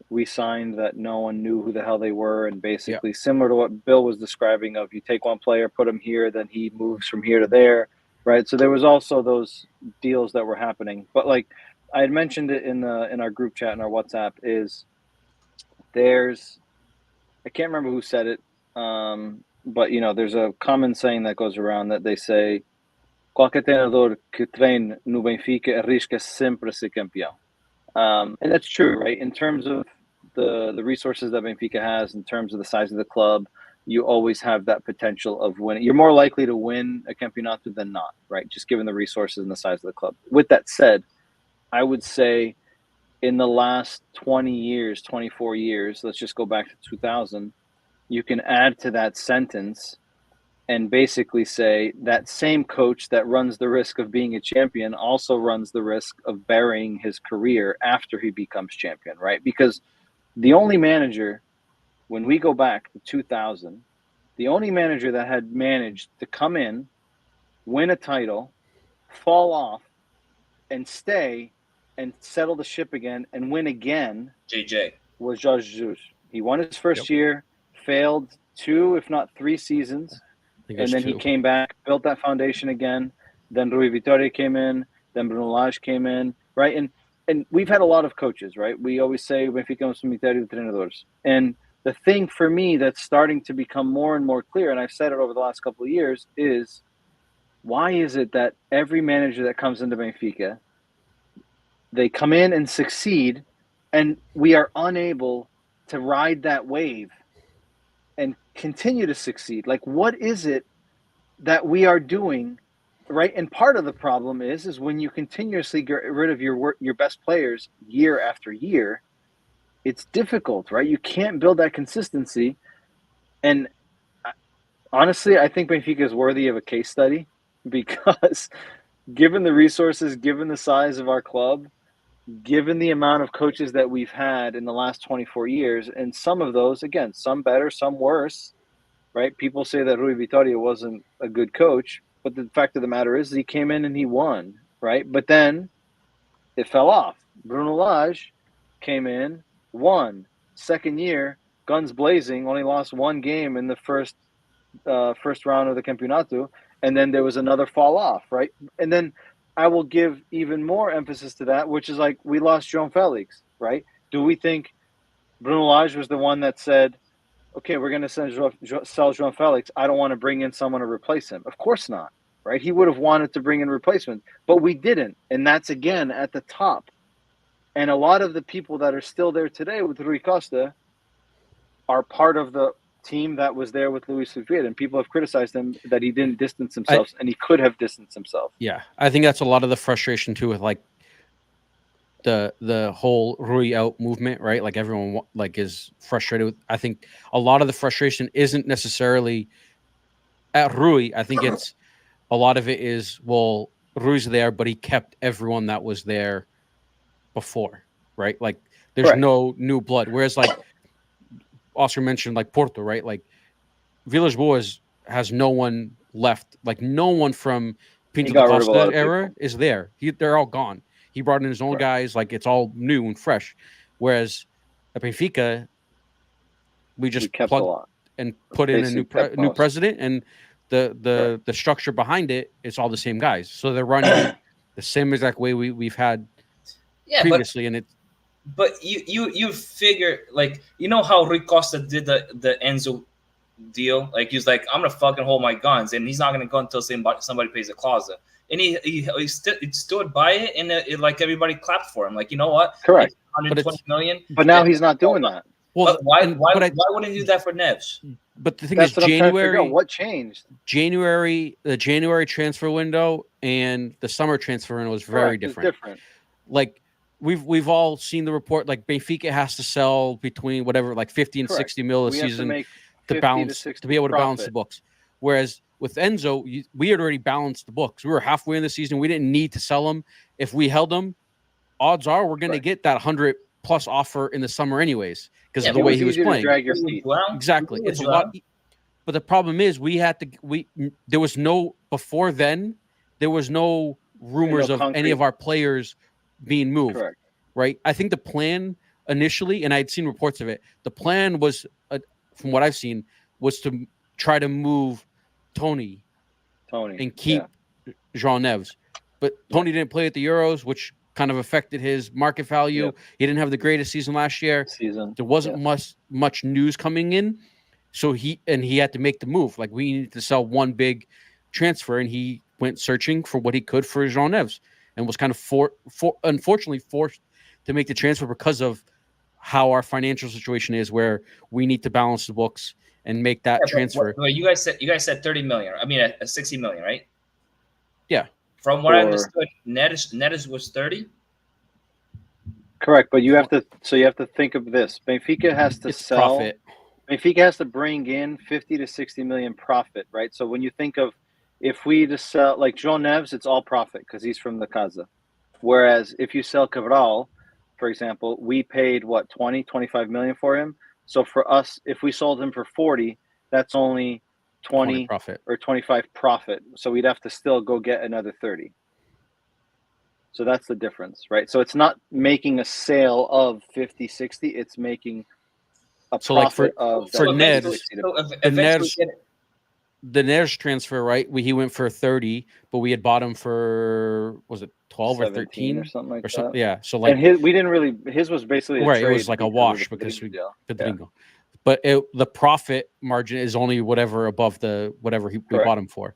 we signed that no one knew who the hell they were, and basically similar to what Bill was describing of, you take one player, put him here, then he moves from here to there, right? So there was also those deals that were happening. But like I had mentioned it in our group chat in our WhatsApp, is I can't remember who said it, but there's a common saying that goes around that they say, qualquer treinador que treine no Benfica arrisca sempre ser campeão. And that's true, right? In terms of the resources that Benfica has, in terms of the size of the club, you always have that potential of winning. You're more likely to win a campeonato than not, right? Just given the resources and the size of the club. With that said, I would say in the last 20 years, 24 years, let's just go back to 2000, you can add to that sentence and basically say that same coach that runs the risk of being a champion also runs the risk of burying his career after he becomes champion, right? Because the only manager, when we go back to 2000, the only manager that had managed to come in, win a title, fall off, and stay and settle the ship again and win again was Jorge Jesus. He won his first year, failed 2, if not 3 seasons, and then 2. He came back, built that foundation again. Then Rui Vitória came in, then Bruno Lage came in, right? And we've had a lot of coaches, right? We always say Benfica é um cemitério de treinadores. And the thing for me that's starting to become more and more clear, and I've said it over the last couple of years, is why is it that every manager that comes into Benfica, they come in and succeed, and we are unable to ride that wave and continue to succeed? Like, what is it that we are doing, right? And part of the problem is when you continuously get rid of your best players year after year, it's difficult, right? You can't build that consistency. And honestly, I think Benfica is worthy of a case study, because given the resources, given the size of our club, given the amount of coaches that we've had in the last 24 years, and some of those, again, some better, some worse, right? People say that Rui Vitória wasn't a good coach, but the fact of the matter is he came in and he won, right? But then it fell off. Bruno Lage came in, won. Second year, guns blazing, only lost 1 game in the first round of the Campeonato, and then there was another fall off, right? And then I will give even more emphasis to that, which is like we lost João Felix, right? Do we think Bruno Lage was the one that said, okay, we're going to sell João Felix, I don't want to bring in someone to replace him? Of course not, right? He would have wanted to bring in replacement, but we didn't. And that's, again, at the top. And a lot of the people that are still there today with Rui Costa are part of the team that was there with Luis Vieira, and people have criticized him that he didn't distance himself, and he could have distanced himself. Yeah, I think that's a lot of the frustration too with like the whole Rui out movement, right? Like everyone like is frustrated with. I think a lot of the frustration isn't necessarily at Rui. I think it's a lot of it is, well, Rui's there, but he kept everyone that was there before, right? Like there's no new blood. Whereas like Oscar mentioned, like Porto, right? Like Villas-Boas has no one left. Like no one from Pinto da Costa era is there. They're all gone. He brought in his own guys. Like it's all new and fresh. Whereas at Benfica, we just plugged and put in a new president, and the structure behind it is all the same guys. So they're running the same exact way we've had previously, and it's. But you figure, like, you know how Rui Costa did the Enzo deal? Like, he was like, I'm going to fucking hold my guns, and he's not going to go until somebody pays a clause. and he stood by it, and like everybody clapped for him. Like, you know what? Correct. It's 120 million. But now he's not doing that. Well, But why wouldn't he do that for Neves? But the thing That's is, what I'm trying to figure January, out. What changed? the January transfer window and the summer transfer window was very Correct, it's different. different. Like we've all seen the report. Like Benfica has to sell between whatever, like 50 and Correct. 60 mil a We have to season make to 50 balance 60 to be able to balance profit. the books. Whereas with Enzo, we had already balanced the books. We were halfway in the season. We didn't need to sell him. If we held him, odds are we're going to get that 100 plus offer in the summer anyways because of the way he was playing. Drag your feet. Exactly, it's a lot. But the problem is there was no before then. There was no rumors of any of our players being moved. Correct. Right. I think the plan initially, and I'd seen reports of it. The plan was, from what I've seen, was to try to move Tony and keep Jean Neves. But Tony didn't play at the Euros, which kind of affected his market value. Yep. He didn't have the greatest season last year. There wasn't much news coming in. So he had to make the move. Like, we needed to sell one big transfer, and he went searching for what he could for Jean Neves and was kind of unfortunately forced to make the transfer because of how our financial situation is, where we need to balance the books and make that transfer. But you guys said 30 million. I mean, 60 million, right? Yeah. From what I understood, Neves was 30. Correct, but you have to think of this. Benfica has to sell. Profit. Benfica has to bring in 50 to 60 million profit, right? So when you think of, if we just sell like João Neves, it's all profit because he's from the Casa. Whereas if you sell Cabral, for example, we paid 25 million for him. So for us, if we sold him for 40, that's only 20 profit or 25 profit. So we'd have to still go get another 30. So that's the difference, right? So it's not making a sale of 50, 60. It's making a profit of for Ned. The Neres transfer, right? He went for 30, but we had bought him for, was it 12 or 13 or something like that? Yeah. So like, and his was basically a trade. It was like a wash because we Pedrinho. But the profit margin is only whatever above whatever we bought him for.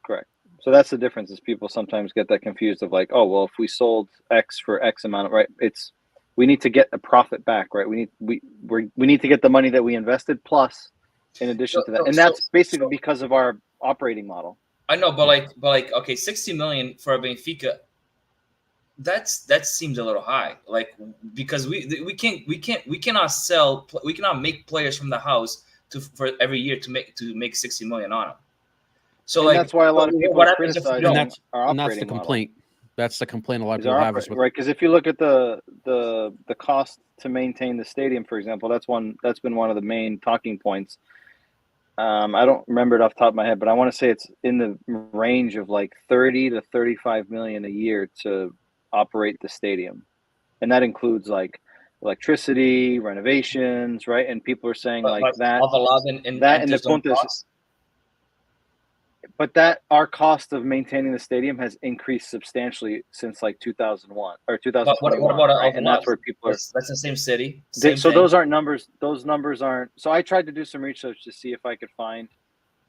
Correct. So that's the difference. Is people sometimes get that confused of like, oh well, if we sold X for X amount, right? We need to get the profit back, right? We need to get the money that we invested plus. In addition to that, and that's basically because of our operating model. I know, but like, okay, 60 million for a Benfica. That seems a little high. Like, because we cannot make players from the house for every year to make 60 million on them. So like, that's why a lot of people criticize our operating and that's the complaint. Model. That's the complaint a lot of people have, right? Because if you look at the cost to maintain the stadium, for example, that's been one of the main talking points. I don't remember it off the top of my head, but I want to say it's in the range of like 30 to 35 million a year to operate the stadium. And that includes like electricity, renovations, right? And people are saying like that in the Puntas. But that our cost of maintaining the stadium has increased substantially since like 2001 or 2021. What about right? And that's where people are. That's the same city. Those aren't numbers. Those numbers aren't. So I tried to do some research to see if I could find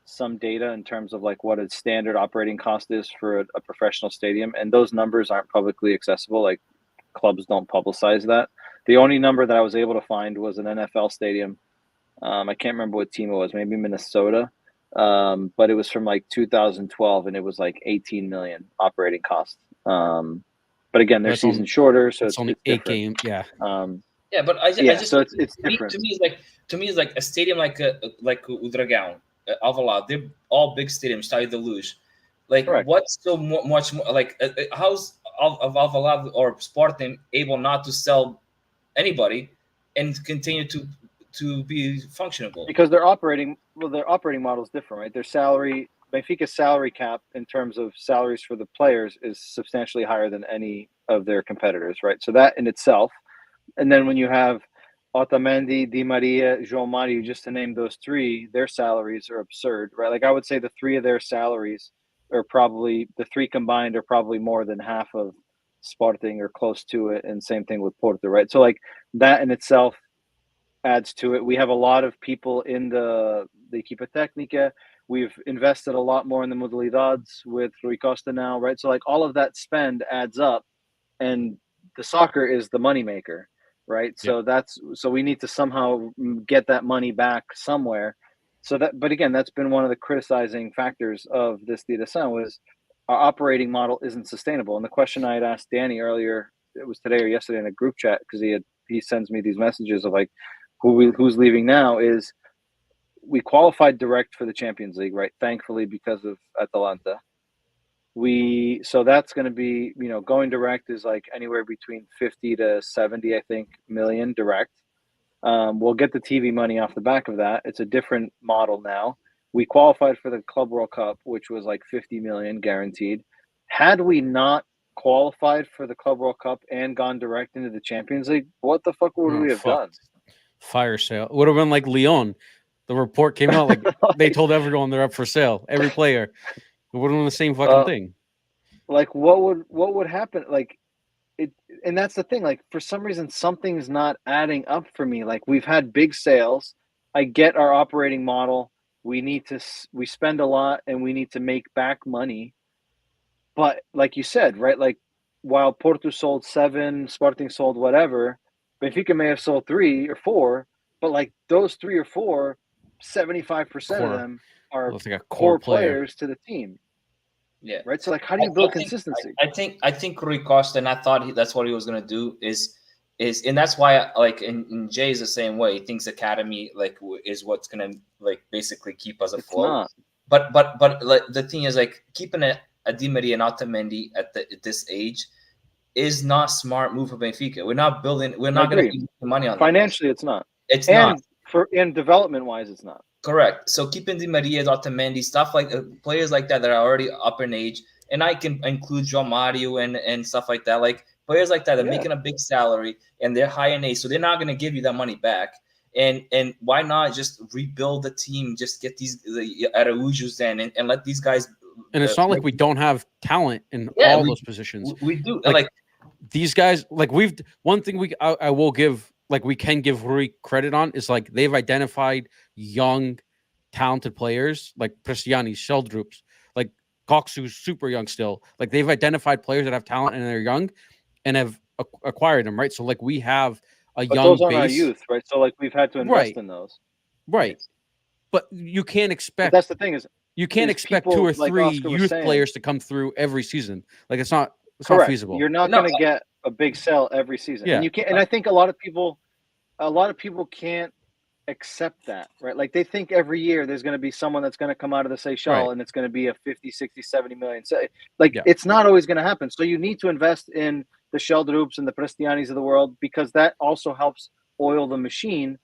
some data in terms of like what a standard operating cost is for a professional stadium, and those numbers aren't publicly accessible. Like clubs don't publicize that. The only number that I was able to find was an NFL stadium. I can't remember what team it was. Maybe Minnesota. But it was from like 2012 and it was like 18 million operating costs. But again, their season's shorter, so it's only 8 games. Yeah. But I just so it's different. To me, it's like a stadium like o Dragão, Alvalade. They're all big stadiums, Estádio da Luz. Like, correct. What's so much more like? How's Alvalade or Sporting able not to sell anybody and continue to be functionable? Because their operating model is different, right? Their Benfica's salary cap in terms of salaries for the players is substantially higher than any of their competitors, right? So that in itself, and then when you have Otamendi, Di Maria, João Mario, just to name those three, their salaries are absurd, right? Like I would say the three of their salaries are probably, the three combined are probably more than half of Sporting or close to it, and same thing with Porto, right? So like that in itself adds to it. We have a lot of people in the Equipa Técnica. We've invested a lot more in the modalidades with Rui Costa now, right? So like all of that spend adds up, and the soccer is the moneymaker, right? Yep. So we need to somehow get that money back somewhere. But again, that's been one of the criticizing factors of this Didasan was our operating model isn't sustainable. And the question I had asked Danny earlier, it was today or yesterday in a group chat, because he sends me these messages of like who's leaving now, is we qualified direct for the Champions League, right? Thankfully, because of Atalanta. So that's going to be, going direct is like anywhere between 50 to 70, I think, million direct. We'll get the TV money off the back of that. It's a different model now. We qualified for the Club World Cup, which was like 50 million guaranteed. Had we not qualified for the Club World Cup and gone direct into the Champions League, what the fuck would we have done? Fire sale. It would have been like Lyon. The report came out like they told everyone they're up for sale. Every player. It would have been the same fucking thing. Like what would happen? Like and that's the thing. Like for some reason, something's not adding up for me. Like we've had big sales. I get our operating model. We spend a lot and we need to make back money. But like you said, right? Like while Porto sold 7, Sporting sold whatever, Benfica may have sold 3 or 4, but like those 3 or 4, 75% of them are like core players to the team. Yeah. Right. So like, how do you build consistency? I think Rui Costa, and I thought that's what he was going to do is, and that's why and Jay is the same way. He thinks academy like is what's going to like basically keep us afloat. But like, the thing is like keeping a Di Maria and Otamendi at this age is not smart move for Benfica. We're not going to use money on financially. It's not. It's not. And development wise, it's not. Correct. So keeping Di Maria, Otamendi, stuff like players like that are already up in age, and I can include João Mario and stuff like that. Like players like that are making a big salary and they're high in age, so they're not going to give you that money back. And why not just rebuild the team? Just get these Araújos and let these guys. And it's not like we don't have talent in all those positions. We do. Like these guys. Like one thing I will give. Like we can give Rui credit on is like they've identified young, talented players like Prestiani, Sheldroups, like Coxu's super young still. Like they've identified players that have talent and they're young, and have acquired them, right? So like we have a young those base. Aren't our youth, right? So like we've had to invest in those, right? But you can't expect. But that's the thing is you can't expect 2 or 3 youth players to come through every season. Like it's not feasible. You're not going to get a big sell every season, and you can't. And I think a lot of people can't accept that, right? Like they think every year there's going to be someone that's going to come out of the Seychelles and it's going to be a 50, 60, 70 million. It's not always going to happen. So you need to invest in the Sheldroups and the Prestianis of the world because that also helps oil the machine.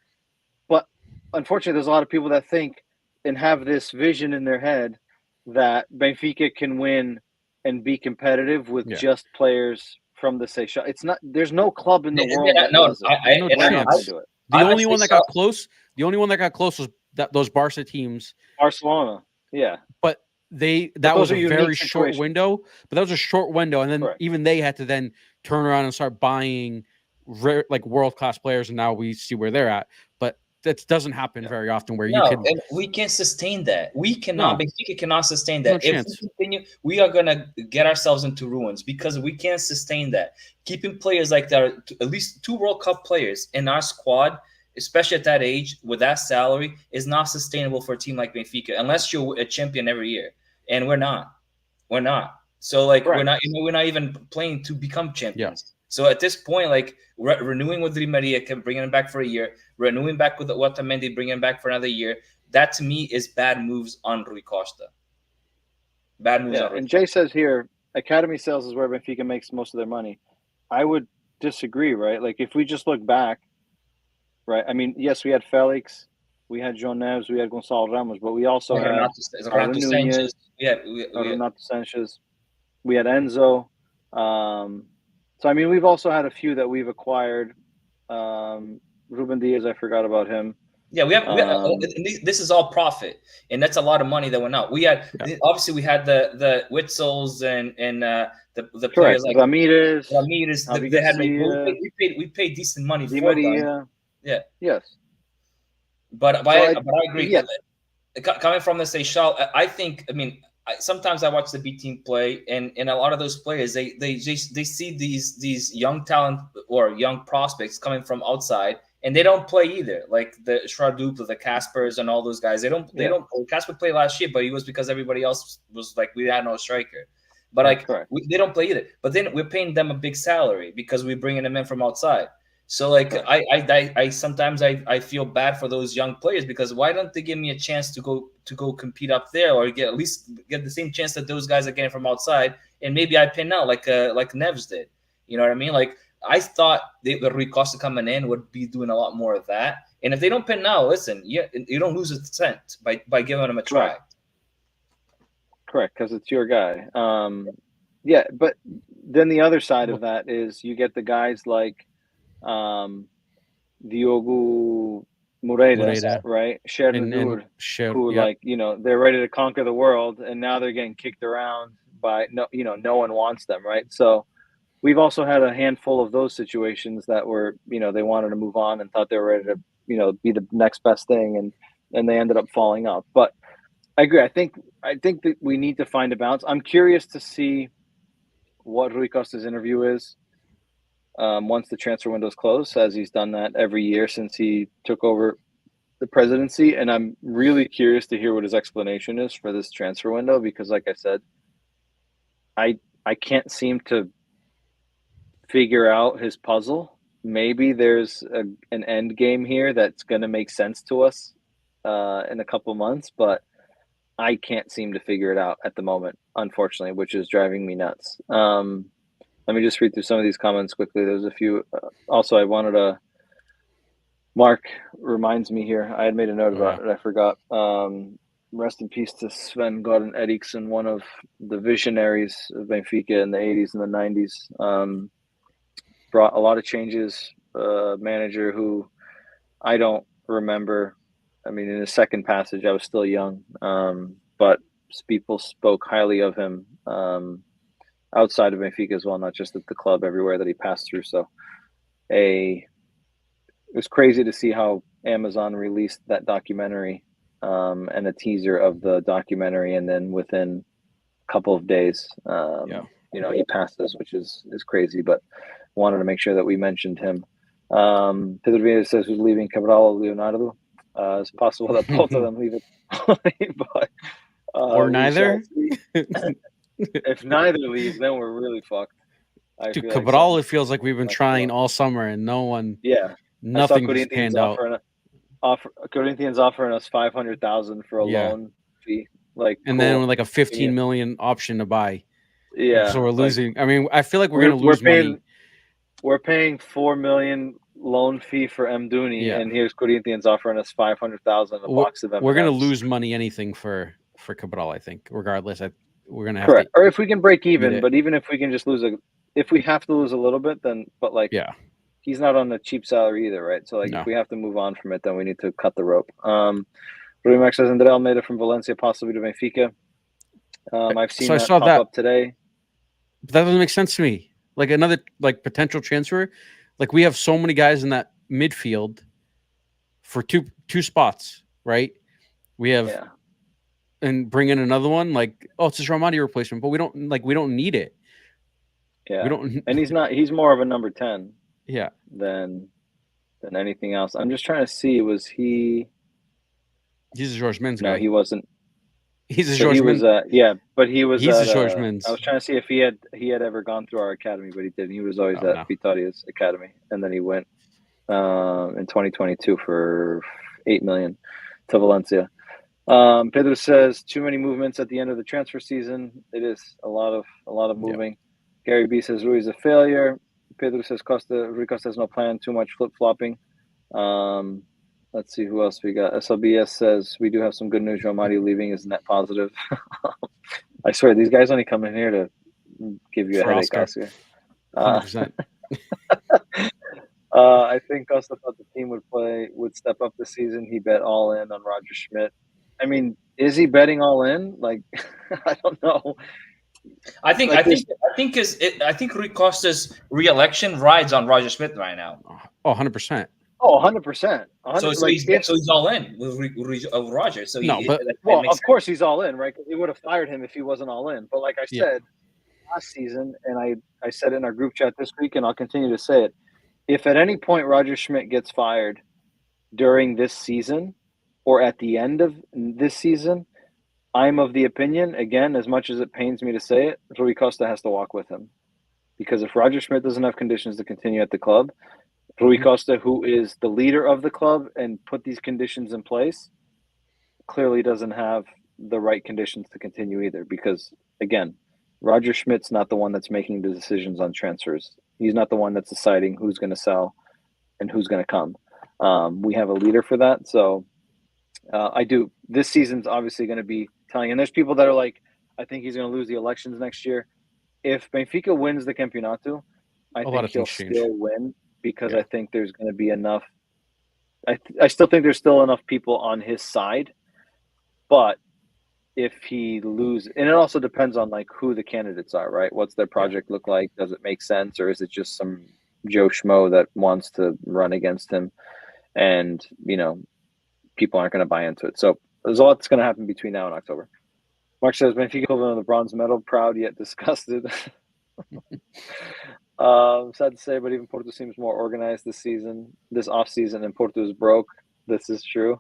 But unfortunately, there's a lot of people that think and have this vision in their head that Benfica can win and be competitive with just players from the Seychelles. It's not. There's no club in the world that does it. The only one that got close was those Barca teams. Barcelona, yeah. But that was a very short window. But that was a short window, and then even they had to then turn around and start buying like world-class players, and now we see where they're at. But that doesn't happen very often. Where you can, and we can't sustain that. We cannot. Benfica cannot sustain that. No if we continue, we are gonna get ourselves into ruins because we can't sustain that. Keeping players like that, at least 2 World Cup players in our squad, especially at that age with that salary, is not sustainable for a team like Benfica unless you're a champion every year, and we're not. We're not. So like we're not even playing to become champions. Yeah. So at this point, like renewing with Di Maria, bringing him back for a year, renewing back with Otamendi, bringing him back for another year. That to me is bad moves on Rui Costa. Bad moves on Rui. And Jay says here, academy sales is where Benfica makes most of their money. I would disagree, right? Like if we just look back, right? I mean, yes, we had Felix, we had João Neves, we had Gonçalo Ramos, but we also had Renato Sanchez. Renato Sanchez. We had Enzo. So, I mean, we've also had a few that we've acquired. Ruben Diaz, I forgot about him. Yeah, we have this is all profit, and that's a lot of money that went out. We had obviously we had the Witzels and the players like Ramirez. They had we paid decent money for them. Yeah. Yes. But I agree with it. coming from the Seychelles, I think. I mean, sometimes I watch the B team play, and a lot of those players, they see these young talent or young prospects coming from outside, and they don't play either. Like the Shradup, the Caspers, and all those guys. They don't. Casper played last year, but he was because everybody else was like we had no striker. But like they don't play either. But then we're paying them a big salary because we're bringing them in from outside. So like I sometimes I feel bad for those young players because why don't they give me a chance to go compete up there or at least get the same chance that those guys are getting from outside, and maybe I pin out like Neves did. You know what I mean? Like I thought the Rui Costa coming in would be doing a lot more of that. And if they don't pin now, listen, you don't lose a cent by giving them a try. Correct, because it's your guy. Yeah, but then the other side of that is you get the guys like Diogo Moreira, right? Chernobyl, who like, you know, they're ready to conquer the world, and now they're getting kicked around by no one wants them, right? So we've also had a handful of those situations that were, you know, they wanted to move on and thought they were ready to, you know, be the next best thing, and they ended up falling off. But I agree. I think that we need to find a balance. I'm curious to see what Rui Costa's interview is once the transfer window's closed, as he's done that every year since he took over the presidency. And I'm really curious to hear what his explanation is for this transfer window, because like I said, I can't seem to figure out his puzzle. Maybe there's an end game here that's going to make sense to us in a couple months, but I can't seem to figure it out at the moment, unfortunately, which is driving me nuts. Let me just read through some of these comments quickly. There's a few. Also, I wanted to. Mark reminds me here. I had made a note about it. I forgot. Rest in peace to Sven Goran Eriksson, one of the visionaries of Benfica in the 80s and the 90s. Brought a lot of changes. Manager who I don't remember. I mean, in his second passage, I was still young, but people spoke highly of him outside of Benfica as well, not just at the club, everywhere that he passed through. So it was crazy to see how Amazon released that documentary and a teaser of the documentary, and then within a couple of days, you know, he passes, which is crazy, but wanted to make sure that we mentioned him. Pedro Vieira says who's leaving, Cabral or Leonardo. It's possible that both of them leave it, but or neither. If neither leaves, then we're really fucked. Dude, Cabral, it feels like we've been trying all summer, and no one. Yeah, nothing just panned out. Corinthians offering us 500,000 for a loan fee, like, and then with like a 15 million option to buy. Yeah, so we're losing. I mean, I feel like we're going to lose money. We're paying 4 million loan fee for Mdouni, and here's Corinthians offering us 500,000 a box of M&Ms. We're going to lose money anything for Cabral, I think, regardless. We're going to have correct. Or if we can break even, but even if we can just lose if we have to lose a little bit, then he's not on a cheap salary either, right? So like if we have to move on from it, then we need to cut the rope. Max says André Almeida from Valencia possibly to Benfica. I've seen that pop up today. But that doesn't make sense to me. Like another potential transfer. Like we have so many guys in that midfield for two spots, right? We have and bring in another one, like, oh, it's a Ramadi replacement, but we don't need it. Yeah. We don't, and he's more of a number 10 than anything else. I'm just trying to see, was he He's a George Men's guy. No, he wasn't. He's a George Men's. But he was he's a George Men's. I was trying to see if he had ever gone through our academy, but he didn't. He was always at Vitoria's academy, and then he went in 2022 for 8 million to Valencia. Pedro says too many movements at the end of the transfer season. It is a lot of moving. Gary B says Rui is a failure. Pedro says Rui Costa has no plan. Too much flip flopping. Let's see who else we got. SLBS says we do have some good news. Romari leaving is net positive. I swear these guys only come in here to give you a headache, Oscar. 100%. I think Costa thought the team would step up this season. He bet all in on Roger Schmidt. I mean, is he betting all in? Like, I don't know. I think Rui Costa's re-election rides on Roger Schmidt right now. Oh, 100%. Oh, 100%. So he's all in with Roger. So No, but well, of course he's all in, right? Because they would have fired him if he wasn't all in. But like I Yeah. said last season, and I said in our group chat this week, and I'll continue to say it: if at any point Roger Schmidt gets fired during this season or at the end of this season, I'm of the opinion, again, as much as it pains me to say it, Rui Costa has to walk with him. Because if Roger Schmidt doesn't have conditions to continue at the club, Rui Costa, who is the leader of the club and put these conditions in place, clearly doesn't have the right conditions to continue either. Because, again, Roger Schmidt's not the one that's making the decisions on transfers. He's not the one that's deciding who's going to sell and who's going to come. We have a leader for that. So I do. This season's obviously going to be telling. And there's people that are like, I think he's going to lose the elections next year. If Benfica wins the Campeonato, I think he'll still win because I think there's going to be enough. I still think there's still enough people on his side. But if he loses, and it also depends on like who the candidates are, right? What's their project look like? Does it make sense? Or is it just some Joe Schmo that wants to run against him? And, people aren't going to buy into it. So there's a lot that's going to happen between now and October. Mark says, Benfica won the bronze medal, proud yet disgusted. Sad to say, but even Porto seems more organized this off season, and Porto is broke. This is true.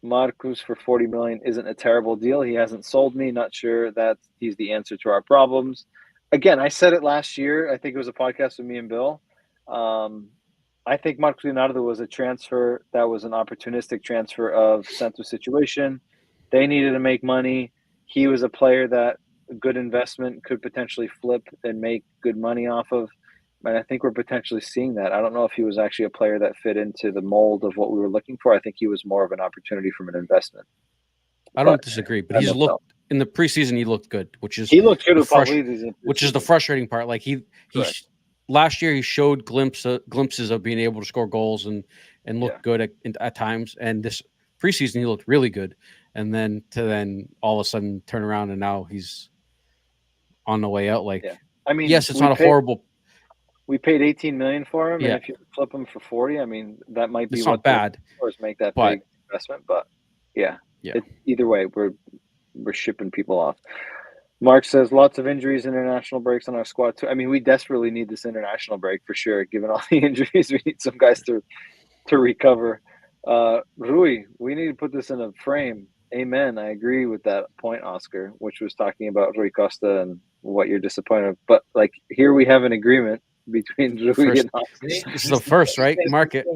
Marcus for 40 million isn't a terrible deal. He hasn't sold me. Not sure that he's the answer to our problems. Again, I said it last year. I think it was a podcast with me and Bill. I think Marcos Leonardo was a transfer that was an opportunistic transfer of Santos' situation. They needed to make money. He was a player that a good investment could potentially flip and make good money off of. And I think we're potentially seeing that. I don't know if he was actually a player that fit into the mold of what we were looking for. I think he was more of an opportunity from an investment. I don't disagree, but he's looked in the preseason. He looked good, which is he looked good, which is the frustrating part. Like he last year he showed glimpses of being able to score goals and look good at times. And this preseason he looked really good, and then all of a sudden turn around and now he's on the way out. Like, I mean, yes, it's not a horrible. We paid 18 million for him, and if you flip him for 40, I mean that might be not bad. Make that big investment, but either way, we're shipping people off. Mark says lots of injuries, international breaks on our squad too. I mean, we desperately need this international break for sure. Given all the injuries, we need some guys to recover. Rui, we need to put this in a frame. Amen. I agree with that point, Oscar, which was talking about Rui Costa and what you're disappointed of. But like here, we have an agreement between Rui and Oscar. This is the first, right? Market.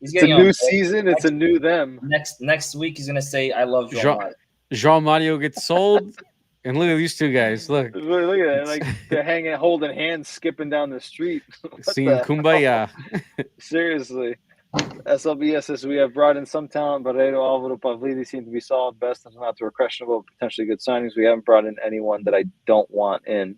It's a new season. It's a new them. Next week, he's gonna say, "I love João Mario." João Mario gets sold, and look at these two guys. Look at that! Like they're holding hands, skipping down the street, singing "Kumbaya." Seriously. SLBS says we have brought in some talent, but Alvaro Pavlidis seem to be solid. Best and not to questionable, potentially good signings. We haven't brought in anyone that I don't want in.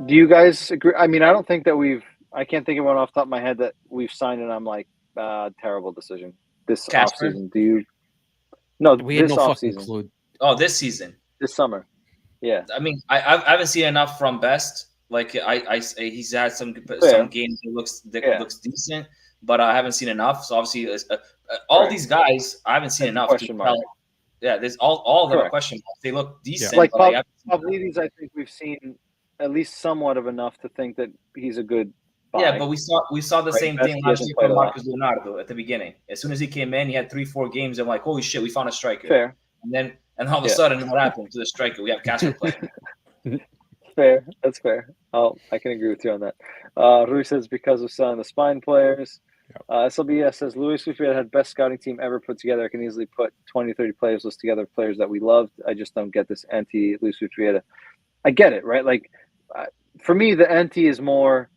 Do you guys agree? I mean, I don't think that I can't think of one off the top of my head that we've signed and I'm like, terrible decision. This offseason. Do you? No, we had no fucking clue. Oh, this season. This summer. Yeah. I mean, I haven't seen enough from Best. Like he's had some games that looks decent, but I haven't seen enough. So obviously, all these guys I haven't seen enough to tell. Yeah, there's all of them are question marks. They look decent. Like Pavlidis, I think we've seen at least somewhat of enough to think that he's a good buy. Yeah, but we saw the same thing last year from Marcos Leonardo at the beginning. As soon as he came in, he had 3-4 games. I'm like, holy shit, we found a striker. Fair. And all of a sudden, what happened to the striker? We have Casper playing. Fair. That's fair. I can agree with you on that. Rui says because of selling the spine players. SLBS says Luis Fufia had best scouting team ever put together. I can easily put 20, 30 players list together, players that we loved. I just don't get this anti-Luis Fufia. I get it, right? Like, for me, the anti is more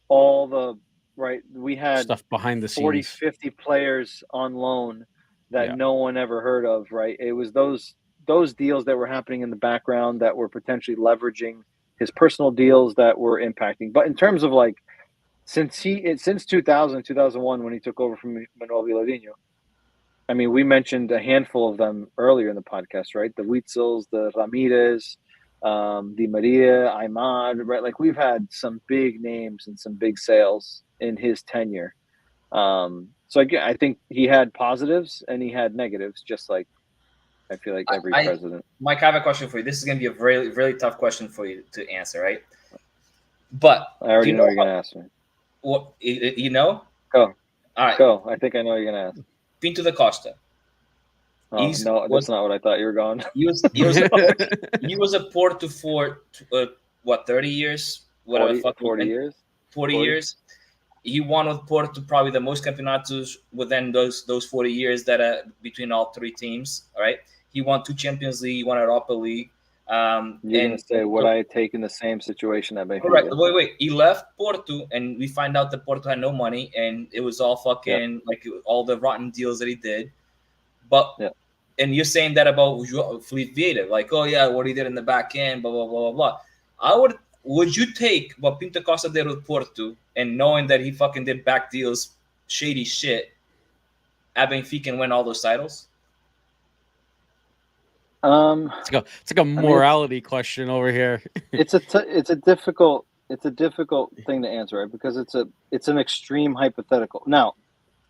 all the, right, we had stuff behind the 40, scenes. 50 players on loan that no one ever heard of, right? It was those deals that were happening in the background that were potentially leveraging his personal deals that were impacting. But in terms of like, since 2001, when he took over from Manuel Villarino, I mean, we mentioned a handful of them earlier in the podcast, right? The Witsels, the Ramirez, Di Maria, Aimad, right? Like we've had some big names and some big sales in his tenure. So again, I think he had positives and he had negatives, just like I feel like every president. Mike, I have a question for you. This is going to be a very, really tough question for you to answer, right? But I already know what you're going to ask me. What you know? Go. All right. Go. I think I know what you're going to ask. Pinto da Costa. Oh, no, that's not what I thought you were going. He was a Porto for 30 years? Whatever. 40 years. 40 years. He won with Porto probably the most campeonatos within those 40 years that between all three teams. All right. He won 2 Champions League. He won Europa League. You're going to say, would I take in the same situation at Benfica? Correct. Wait. He left Porto, and we find out that Porto had no money, and it was all fucking like all the rotten deals that he did. But and you're saying that about Felipe Vieira, like, oh yeah, what he did in the back end, blah blah blah blah blah. Would you take what Pinto Costa did with Porto, and knowing that he fucking did back deals, shady shit, at Benfica and win all those titles? It's like a morality question over here. it's a difficult thing to answer, right? Because it's an extreme hypothetical. Now,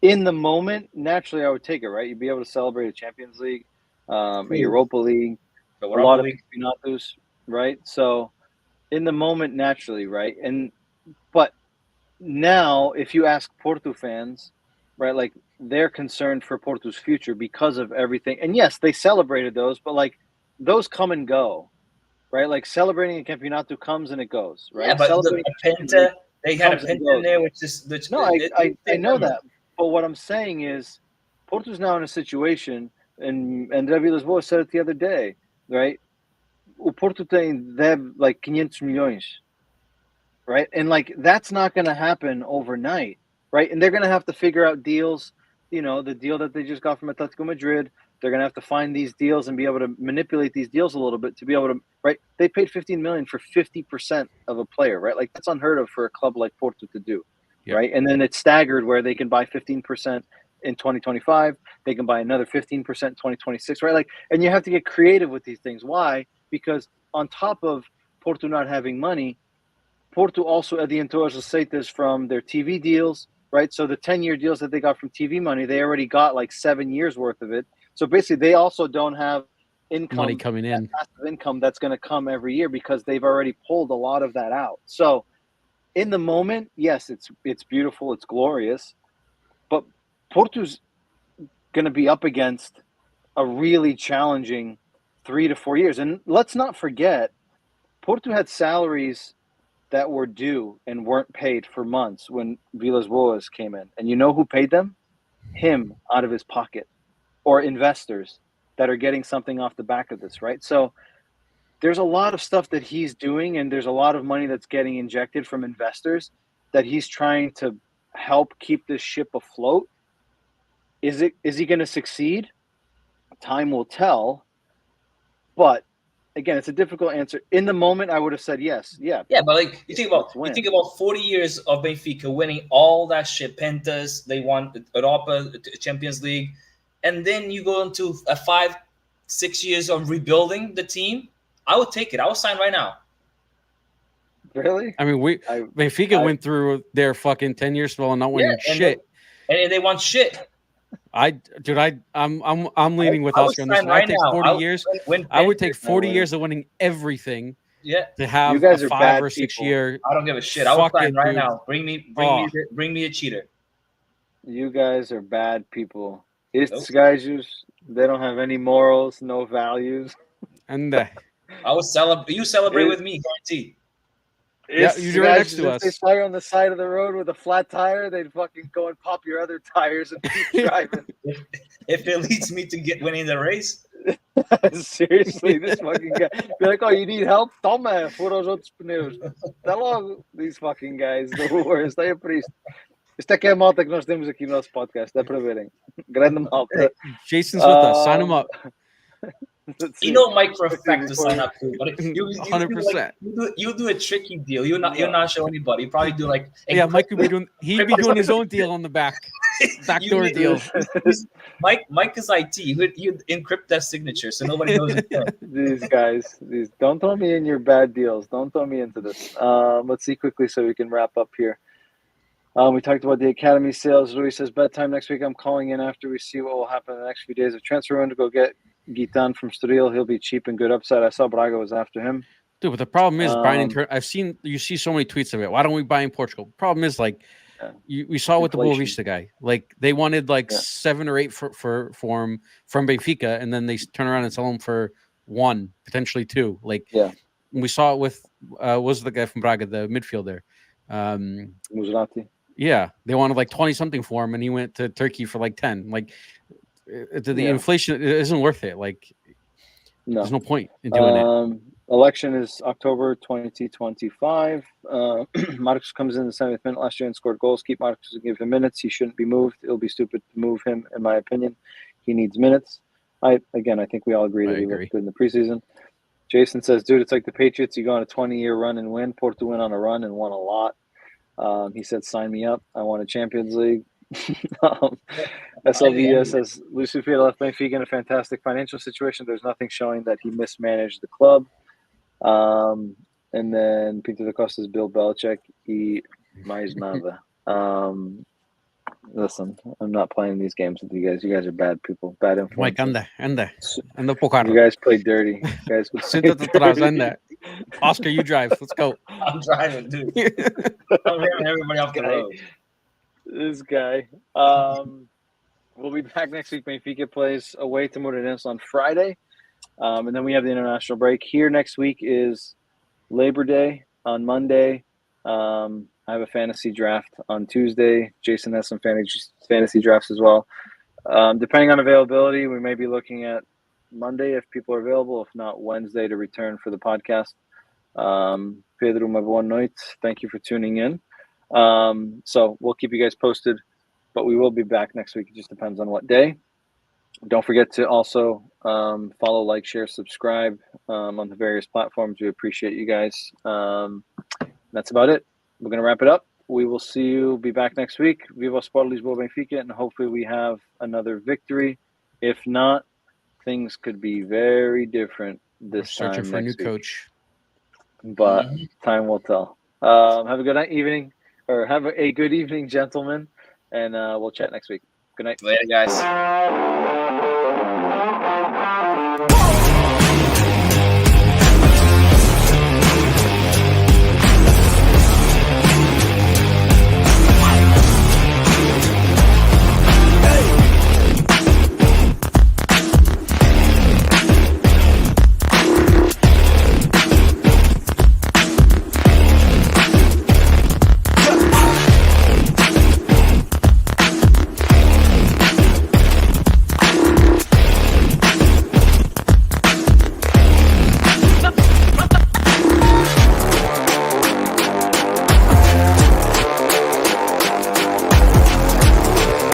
in the moment, naturally, I would take it, right? You'd be able to celebrate a Champions League, a Europa League, a lot of campeonatos, right? So, in the moment, naturally, right? But now, if you ask Porto fans, right, like they're concerned for Porto's future because of everything. And yes, they celebrated those, but like those come and go, right? Like celebrating a campeonato comes and it goes, right? Yeah, but they had a Penta in there, which I know that. But what I'm saying is, Porto's now in a situation, and André Villas-Boas said it the other day, right? O Porto they have like 500 milhões, right? And like that's not going to happen overnight, right? And they're going to have to figure out deals. You know, the deal that they just got from Atletico Madrid. They're going to have to find these deals and be able to manipulate these deals a little bit to be able to, right? They paid 15 million for 50% of a player, right? Like that's unheard of for a club like Porto to do. Yep. Right. And then it's staggered where they can buy 15% in 2025. They can buy another 15% in 2026. Right. Like, and you have to get creative with these things. Why? Because on top of Porto not having money, Porto also adiantou as receitas from their TV deals. Right. So the 10-year deals that they got from TV money, they already got like 7 years worth of it. So basically, they also don't have money coming in, passive income that's going to come every year because they've already pulled a lot of that out. So in the moment, yes, it's beautiful, it's glorious, but Porto's going to be up against a really challenging 3 to 4 years. And let's not forget, Porto had salaries that were due and weren't paid for months when Villas-Boas came in. And you know who paid them? Him out of his pocket, or investors that are getting something off the back of this, right? So there's a lot of stuff that he's doing, and there's a lot of money that's getting injected from investors that he's trying to help keep this ship afloat. Is he going to succeed? Time will tell. But again, it's a difficult answer. In the moment, I would have said yes. Yeah. Yeah, but like you think about 40 years of Benfica winning all that shit, Pentas, they won Europa, Champions League, and then you go into a 5-6 years of rebuilding the team. I would take it. I would sign right now. Really? I mean, Benfica went through their fucking 10-year spell and not winning shit. And they won shit. I'm leaning with Oscar on this. I take 40 years. I would take 40 years of winning everything. Yeah. To have you guys a are 5 or 6 year. I don't give a shit. I would sign right now. Bring me a cheater. You guys are bad people. Estes gajos, they don't have any morals, no values. And I would celebrate. You celebrate with me, guaranteed. Yeah, you're right next to us. If they saw you on the side of the road with a flat tire, they'd fucking go and pop your other tires and keep driving. If it leads me to winning the race. Seriously, this fucking guy. Be like, oh, you need help? Toma, fura os outros pneus. Tá logo. These fucking guys, the worst. Aí é por isto. Isto aqui é a malta que nós temos aqui no nosso podcast, dá para verem. Grande malta. Jason's with us. Sign him up. Let's You see. know Mike for a fact to sign up to, but you 100%. you do a tricky deal. You'll not show anybody. You probably do like Yeah, Mike would be doing. He'd be doing his own deal on the backdoor deal. Mike is IT. He'd encrypt that signature so nobody knows it's him. These guys, don't throw me in your bad deals. Don't throw me into this. Let's see quickly so we can wrap up here. We talked about the academy sales. Louis says bedtime next week. I'm calling in after we see what will happen in the next few days. If transfer room to go get Gitan from Estoril, he'll be cheap and good upside. I saw Braga was after him. Dude, but the problem is buying in you see so many tweets of it. Why don't we buy in Portugal? Problem is like we saw with the Boa Vista guy. Like they wanted 7 or 8 for him from Benfica, and then they turn around and sell him for 1, potentially 2. Like we saw it with was the guy from Braga, the midfielder. Musrati. Yeah, they wanted 20 something for him, and he went to Turkey for 10. Like the inflation isn't worth it. Like there's no point in doing it. Election is October 2025. Marcus comes in the 70th minute last year and scored goals. Keep Marcus and give him minutes. He shouldn't be moved. It'll be stupid to move him, in my opinion. He needs minutes. I think we all agree that he looked good in the preseason. Jason says, dude, it's like the Patriots. You go on a 20-year run and win. Porto went on a run and won a lot. He said, sign me up. I want a Champions League. SLV says, Luis Fiat left Benfica in a fantastic financial situation. There's nothing showing that he mismanaged the club. And then Peter da Costa's Bill Belichick. He mais nada. Listen, I'm not playing these games with you guys. You guys are bad people, bad influence. Mike, anda po carro. You guys play dirty. You guys Siéntate atrás, anda. Oscar, you drive. Let's go. I'm driving, dude. I'm hearing everybody off the road. This guy. We'll be back next week. Benfica plays away to Moreirense on Friday. And then we have the international break. Here next week is Labor Day on Monday. I have a fantasy draft on Tuesday. Jason has some fantasy drafts as well. Depending on availability, we may be looking at Monday if people are available. If not, Wednesday to return for the podcast. Pedro, uma boa noite. Thank you for tuning in. So we'll keep you guys posted, but we will be back next week. It just depends on what day. Don't forget to also follow, like, share, subscribe on the various platforms. We appreciate you guys. That's about it. We're going to wrap it up. We will see you. Be back next week. Viva Sport Lisboa Benfica, and hopefully we have another victory. If not, things could be very different this time. Searching for a new coach. But time will tell. Have a good evening, or have a good evening, gentlemen, and we'll chat next week. Good night. Later, guys.